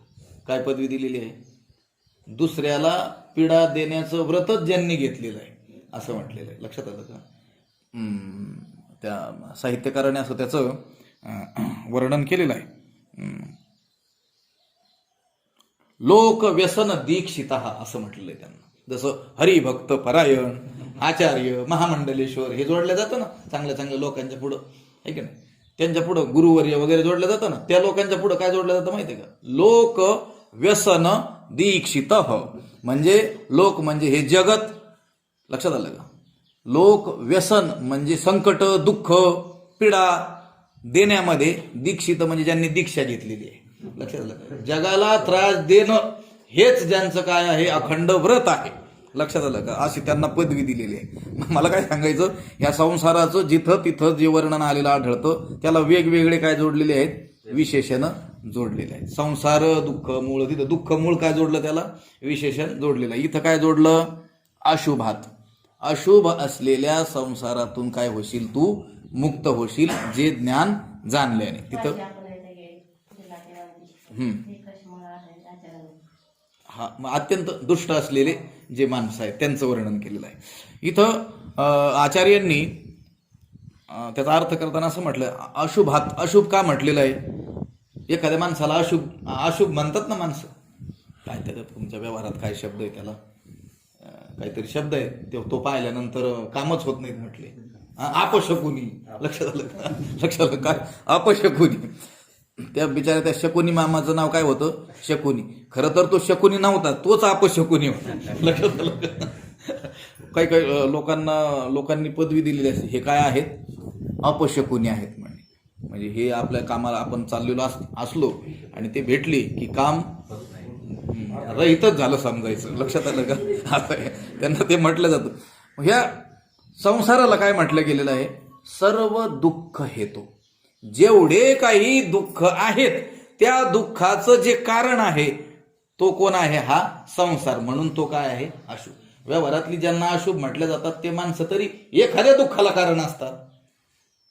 [SPEAKER 1] काय पदवी दिलेली आहे? दुसऱ्याला पीडा देण्याचं व्रतच ज्यांनी घेतलेलं आहे असं म्हटलेलं आहे. लक्षात आलं का? त्या साहित्यकाराने असं त्याचं वर्णन केलेलं आहे. लोक व्यसन दीक्षित असं म्हटलेलं आहे त्यांना. जसं हरिभक्त परायण, आचार्य, महामंडलेश्वर हे जोडलं जातं ना चांगल्या चांगल्या लोकांच्या पुढं, आहे की नाही? त्यांच्या पुढं गुरुवर्य वगैरे जोडलं जातं ना, त्या लोकांच्या पुढं काय जोडलं जातं माहिती आहे का? लोक व्यसन दीक्षित, म्हणजे लोक म्हणजे हे जगत. लक्षात आलं का? लोक व्यसन म्हणजे संकट, दुःख, पीडा देण्यामध्ये दीक्षित म्हणजे ज्यांनी दीक्षा घेतलेली आहे. लक्षात आलं? जगाला त्रास देणं हेच ज्यांचं काय आहे, अखंड व्रत आहे. लक्षात आलं का? अशी त्यांना पदवी दिलेली आहे. मला काय सांगायचं, या संसाराचं जिथं तिथं जे वर्णन आलेलं आढळतं त्याला वेगवेगळे काय जोडलेले आहेत, विशेषणं जोडलेले आहेत. संसार दुःख मूळ, तिथं दुःख मूळ काय जोडलं, त्याला विशेषण जोडलेलं आहे. इथं काय जोडलं, अशुभात. अशुभ असलेल्या संसारातून काय होशील, तू मुक्त होशील जे ज्ञान जाणल्याने. तिथं हा अत्यंत दुष्ट असलेले जे माणसं आहेत त्यांचं वर्णन केलेलं आहे. इथं आचार्यांनी त्याचा अर्थ करताना असं म्हटलं, अशुभात. अशुभ का म्हटलेलं आहे? एखाद्या माणसाला अशुभ म्हणतात ना माणसं, काय त्याच्यात तुमच्या व्यवहारात काय शब्द आहे, त्याला काहीतरी शब्द आहे, तो पाहिल्यानंतर कामच होत नाहीत म्हटले, अपशकुनी. लक्षात आलं का? लक्षात आलं काय? अपशकुनी. त्या बिचाऱ्या त्या शकुनी मामाचं नाव काय होतं? शकुनी. खरं तर तो शकुनी नव्हता, तोच अपशकुनी होता. लक्षात आलं का? काही काही लोकांनी पदवी दिलेली असते, हे काय आहेत? अपशकुनी आहेत म्हणजे हे आपल्या कामाला आपण चाललेलो असलो आणि ते भेटले की काम रहितच झालं समजायचं. लक्षात आलं का? असं आहे. त्यांना ते म्हटलं जातं. ह्या संसाराला काय म्हटलं गेलेलं आहे? सर्व दुःख हेतू. जेवढे काही दुःख आहेत त्या दुःखाचं जे कारण आहे तो कोण आहे? हा संसार. म्हणून तो काय आहे? अशुभ. व्यवहारातली ज्यांना अशुभ म्हटले जातात ते माणसं तरी एखाद्या दुःखाला कारण असतात.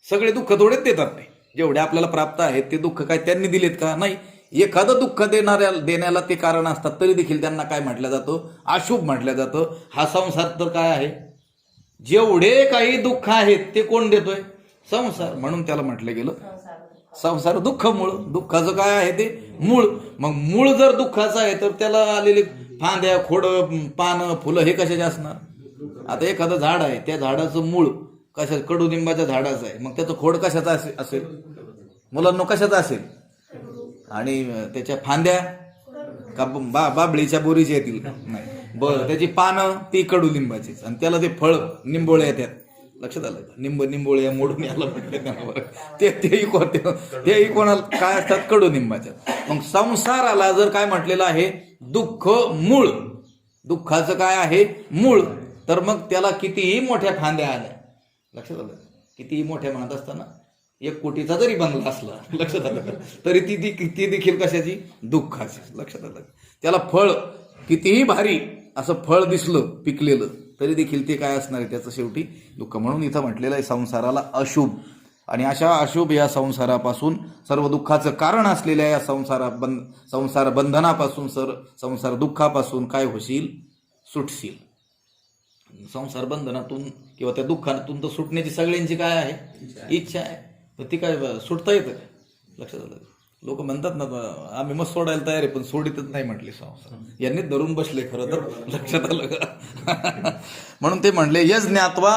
[SPEAKER 1] सगळे दुःख थोडेच देतात नाही. जेवढे आपल्याला प्राप्त आहेत ते दुःख काय त्यांनी दिलेत का? नाही. एखादं दुःख देण्याला ते कारण असतात, तरी देखील त्यांना काय म्हटलं जातं? अशुभ म्हटलं जातं. हा संसार तर काय आहे? जेवढे काही दुःख आहेत ते कोण देतोय? संसार. म्हणून त्याला म्हटलं गेलं संसार दुःख मूळ. दुःखाचं काय आहे ते? मूळ. मग मूळ जर दुःखाचं आहे तर त्याला आलेले फांद्या, खोडं, पानं, फुलं हे कशाचे असणार? आता एखादं झाड आहे, त्या झाडाचं मूळ कशा? कडुलिंबाच्या झाडाचं आहे. मग त्याचं खोड कशाचा असेल? मुलांना कशाचा असेल? आणि त्याच्या फांद्या का बाबळीच्या बोरीच्या येतील? नाही. बरं, त्याची पानं ती कडुलिंबाचीच, आणि त्याला ते फळ निंबोळे येतात. लक्षात आलं का? निंबोळे मोडून याला म्हटलं तेही कोणाला काय असतात? कडुलिंबाच्या. मग संसाराला जर काय म्हटलेलं आहे? दुःख मूळ. दुःखाचं काय आहे? मूळ. तर मग त्याला कितीही मोठ्या फांद्या आल्या, लक्षात आलं, कितीही मोठ्या म्हणत असताना 1 कोटीचा जरी बंगला असला, लक्षात आलं का, तरी ती देखील कशाची? दुःखाची. लक्षात आलं. त्याला फळ कितीही भारी असं फळ दिसलं पिकलेलं तरी देखील ते काय असणार आहे? त्याचं शेवटी दुःख. म्हणून इथं म्हटलेलं आहे संसाराला अशुभ. आणि अशा अशुभ या संसारापासून, सर्व दुःखाचं कारण असलेल्या या संसार बंधनापासून, संसार दुःखापासून काय होशील? सुटशील. संसार बंधनातून किंवा त्या दुःखातून तर सुटण्याची सगळ्यांची काय आहे? इच्छा आहे. तर ती काय सुटता येतं काय? लक्षात आलं. लोक म्हणतात ना, आम्ही मग सोडायला तयार आहे, पण सोडितच नाही म्हटले संसार. यांनी धरून बसले खरं तर. लक्षात आलं का? म्हणून ते म्हणले यज्ञात्वा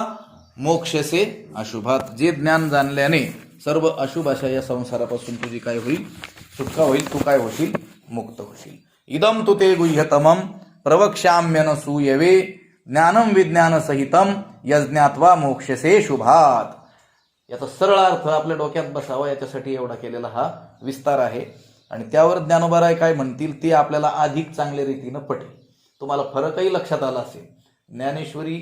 [SPEAKER 1] मोक्षसे अशुभात. जे ज्ञान जाणल्याने सर्व अशुभ अशा या संसारापासून तुझी काय होईल? सुटका होईल. तू काय होशील? मुक्त होशील. इदम तु ते गुह्यतमम प्रवक्ष्याम्यन सूयवे ज्ञानम विज्ञान सहितम यज्ञात्वा मोक्षसे शुभात. याचा सरळ अर्थ आपल्या डोक्यात बसावा याच्यासाठी एवढा केलेला हा विस्तार आहे. आणि त्यावर ज्ञानोबाराय काय म्हणतील ते आपल्याला अधिक चांगल्या रीतीनं पटेल. तुम्हाला फरकही लक्षात आला असेल. ज्ञानेश्वरी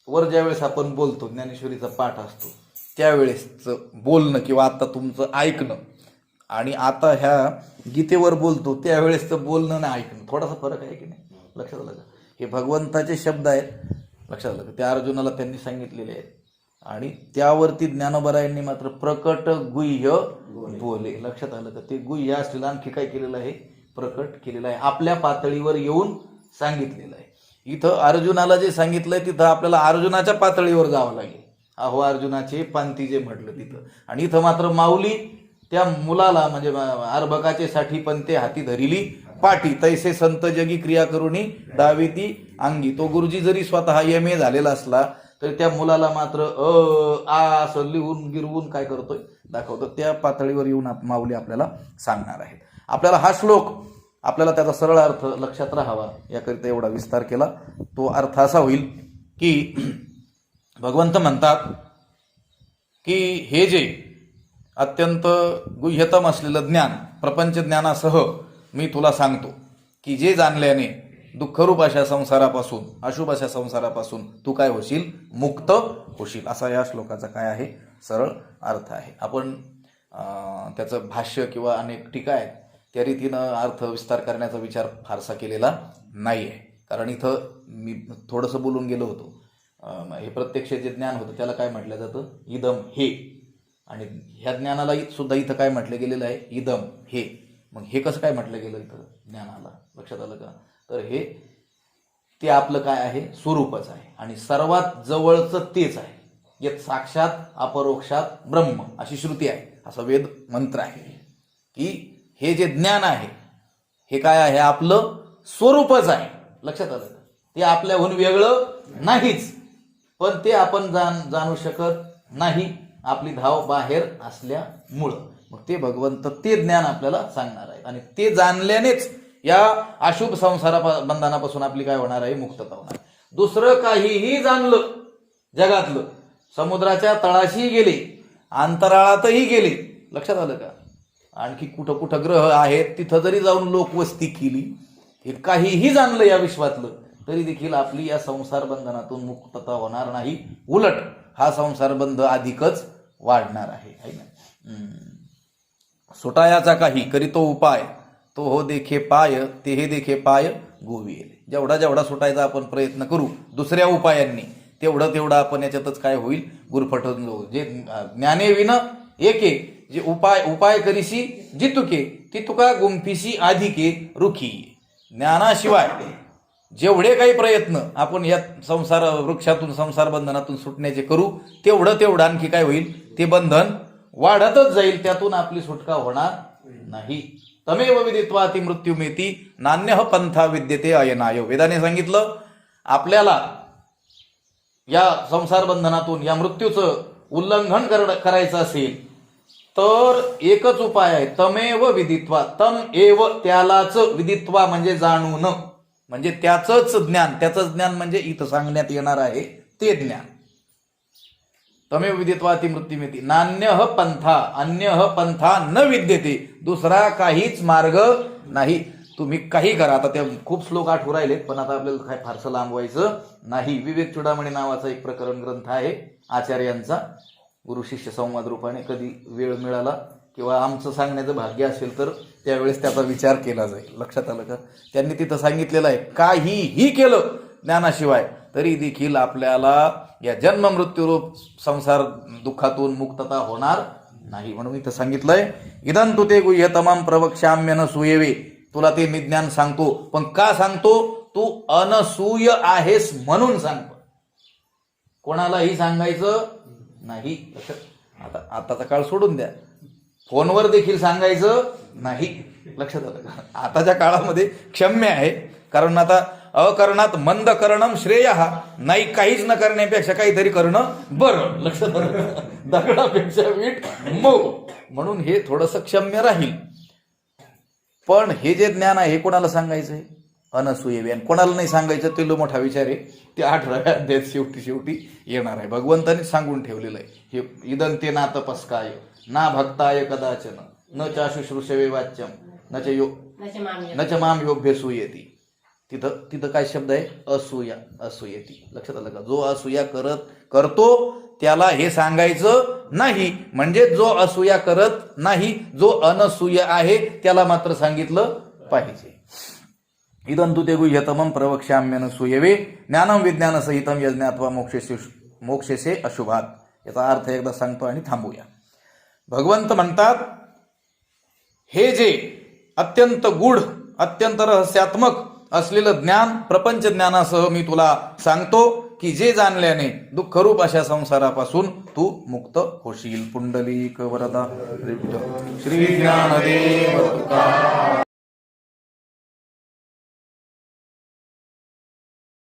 [SPEAKER 1] वर ज्यावेळेस आपण बोलतो, ज्ञानेश्वरीचा पाठ असतो, त्यावेळेसचं बोलणं किंवा आता तुमचं ऐकणं आणि आता ह्या गीतेवर बोलतो त्यावेळेसचं बोलणं आणि ऐकणं थोडासा फरक आहे की नाही? लक्षात आलं का? हे भगवंताचे शब्द आहेत. लक्षात आलं का? त्या अर्जुनाला त्यांनी सांगितलेले आहेत आणि त्यावरती ज्ञानोबरायांनी मात्र प्रकट गुह्य बोले. लक्षात आलं का? ते गुह्य असलेलं आणखी काय केलेलं आहे? प्रकट केलेलं आहे. आपल्या पातळीवर येऊन सांगितलेलं आहे. इथं अर्जुनाला जे सांगितलंय तिथं आपल्याला अर्जुनाच्या पातळीवर जावं लागेल. अहो अर्जुनाचे पांती जे म्हटलं तिथं. आणि इथं मात्र माऊली त्या मुलाला म्हणजे अर्भकाचे साठी पंते हाती धरिली पाठी, तैसे संत जगी क्रिया करुणी दाविती अंगी. तो गुरुजी जरी स्वतः MA झालेला असला तर त्या मुलाला मात्र असं लिहून गिरवून काय करतोय? दाखवतो. त्या पातळीवर येऊन माऊली आपल्याला सांगणार आहेत. आपल्याला हा श्लोक आपल्याला त्याचा सरळ अर्थ लक्षात राहावा याकरिता एवढा विस्तार केला. तो अर्थ असा होईल की भगवंत म्हणतात की हे जे अत्यंत गुह्यतम असलेलं ज्ञान, प्रपंच ज्ञानासह मी तुला सांगतो की जे जाणल्याने दुःखरूप अशा संसारापासून, अशुभ अशा संसारापासून तू काय होशील? मुक्त होशील. असा या श्लोकाचा काय आहे? सरळ अर्थ आहे. आपण त्याचं भाष्य किंवा अनेक टीका आहेत त्या रीतीनं अर्थ विस्तार करण्याचा विचार फारसा केलेला नाही आहे. कारण इथं मी थोडंसं बोलून गेलो होतो. हे प्रत्यक्ष जे ज्ञान होतं त्याला काय म्हटलं जातं? इदम हे. आणि ह्या ज्ञानाला सुद्धा इथं काय म्हटलं गेलेलं आहे? इदम हे. मग हे कसं काय म्हटलं गेलं इथं ज्ञानाला? लक्षात आलं का? तर हे ते आपलं काय आहे? स्वरूपच आहे आणि सर्वात जवळचं तेच आहे. यत साक्षात अपरोक्षात ब्रह्म अशी श्रुती आहे, असा वेद मंत्र आहे की हे जे ज्ञान आहे हे काय आहे? आपलं स्वरूपच आहे. लक्षात आलं का? ते आपल्याहून वेगळं नाहीच, पण ते आपण जाणू शकत नाही आपली धाव बाहेर असल्यामुळं. मग ते भगवंत ते ज्ञान आपल्याला सांगणार आहे आणि ते जाणल्यानेच या अशुभ संसार बंधनापासून आपली काय होणार आहे, मुक्तता होणार. दुसरं काहीही जाणलं जगातलं, समुद्राच्या तळाशी गेले, अंतराळातही गेले, लक्षात आलं का, आणखी कुठं कुठं ग्रह आहेत तिथं जरी जाऊन लोकवस्ती केली, हे काहीही जाणलं या विश्वातलं, तरी देखील आपली या संसार बंधनातून मुक्तता होणार नाही. उलट हा संसार बंध अधिकच वाढणार आहे ना. सुटायाचा काही करीतो उपाय, तो हो देखे पाय, ते हे देखे पाय गोविले. जेवढा जेवढा सुटायचा आपण प्रयत्न करू दुसऱ्या उपायांनी, तेवढं तेवढं आपण याच्यातच काय होईल, गुरफटून जाऊ. जे ज्ञाने विन एके, जे उपाय करीशी जितुके, ती तुका गुंफीशी अधिके रुखी. ज्ञानाशिवाय जेवढे काही प्रयत्न आपण या संसार वृक्षातून संसार बंधनातून सुटण्याचे करू, तेवढं आणखी काय होईल, ते बंधन वाढतच जाईल, त्यातून आपली सुटका होणार नाही. तमेव विदित्वा ती मृत्युमेती नान्यः पंथा विद्यते अयनाय. वेदाने सांगितलं आपल्याला या संसार बंधनातून या मृत्यूचं उल्लंघन करायचं असेल तर एकच उपाय आहे, तमेव विदित्वा. तम एव, त्यालाच, विदित्वा म्हणजे जाणून, म्हणजे त्याचंच ज्ञान. त्याचं ज्ञान म्हणजे इथं सांगण्यात येणार आहे ते ज्ञान. तमेव विदित्वा ती मृत्युमेती नान्यः पंथा, अन्यः पंथा न विद्यते. दुसरा काहीच मार्ग नाही. तुम्ही काही करा. आता त्या खूप श्लोक आठवू राहिलेत, पण आता आपल्याला काय फारसं लांबवायचं नाही. विवेक चुडामणी नावाचा एक प्रकरण ग्रंथ आहे आचार्यांचा, गुरु शिष्य संवाद रूपाने. कधी वेळ मिळाला किंवा आमचं सांगण्याचं भाग्य असेल तर त्यावेळेस त्याचा विचार केला जाईल. लक्षात आलं का. त्यांनी तिथं सांगितलेलं आहे, काहीही केलं ज्ञानाशिवाय तरी देखील आपल्याला या जन्म मृत्यूरूप संसार दुःखातून मुक्तता होणार नाही. म्हणून इथं सांगितलंय, इदं तु ते गुह्यतमं प्रवक्ष्याम्यन सूयवे. तुला ते मी ज्ञान सांगतो, पण का सांगतो, तू अनसूय आहेस म्हणून सांगतो, कोणालाही सांगायचं नाही. आता आताचा काळ सोडून द्या, फोनवर देखील सांगायचं नाही. लक्षात आलं का. आताच्या काळामध्ये क्षम्य आहे, कारण आता अकरणात मंद करणं श्रेय, नाही काहीच न करण्यापेक्षा काहीतरी करणं बरं. लक्षात आलं. दगडापेक्षा वीट मऊ, म्हणून हे थोडंसं क्षम्य राहील. पण हे जे ज्ञान आहे हे कोणाला सांगायचंय, अनसूयवे. आणि कोणाला नाही सांगायचं ते लो मोठा विचार आहे, ते 18व्या अध्यायात शेवटी येणार आहे. भगवंतांनी सांगून ठेवलेलं आहे हे. इदं ते ना तपस्काय ना भक्ताय कदाचन न चाशुश्रूषवे वाच्यम न च माम योभ्य सूयेती. तिथं काय शब्द आहे, असूया, असूयेती. लक्षात आलं का. जो असूया करतो त्याला हे सांगायचं नाही, म्हणजे जो असूया करत नाही, जो अनसूय आहे त्याला मात्र सांगितलं पाहिजे. इदं तु ते गुह्यतमं प्रवक्ष्याम्यन सूयवे ज्ञानं विज्ञान सहितं यज्ञात्वा मोक्षेसे अशुभात. याचा अर्थ एकदा सांगतो आणि थांबूया. भगवंत म्हणतात, हे जे अत्यंत गूढ, अत्यंत रहस्यात्मक असलेलं ज्ञान प्रपंच ज्ञानासह मी तुला सांगतो, की जे जाणल्याने दुःखरूप अशा संसारापासून तू मुक्त होशील. पुंडलिक वरदा श्री ज्ञानदेव तुकाराम.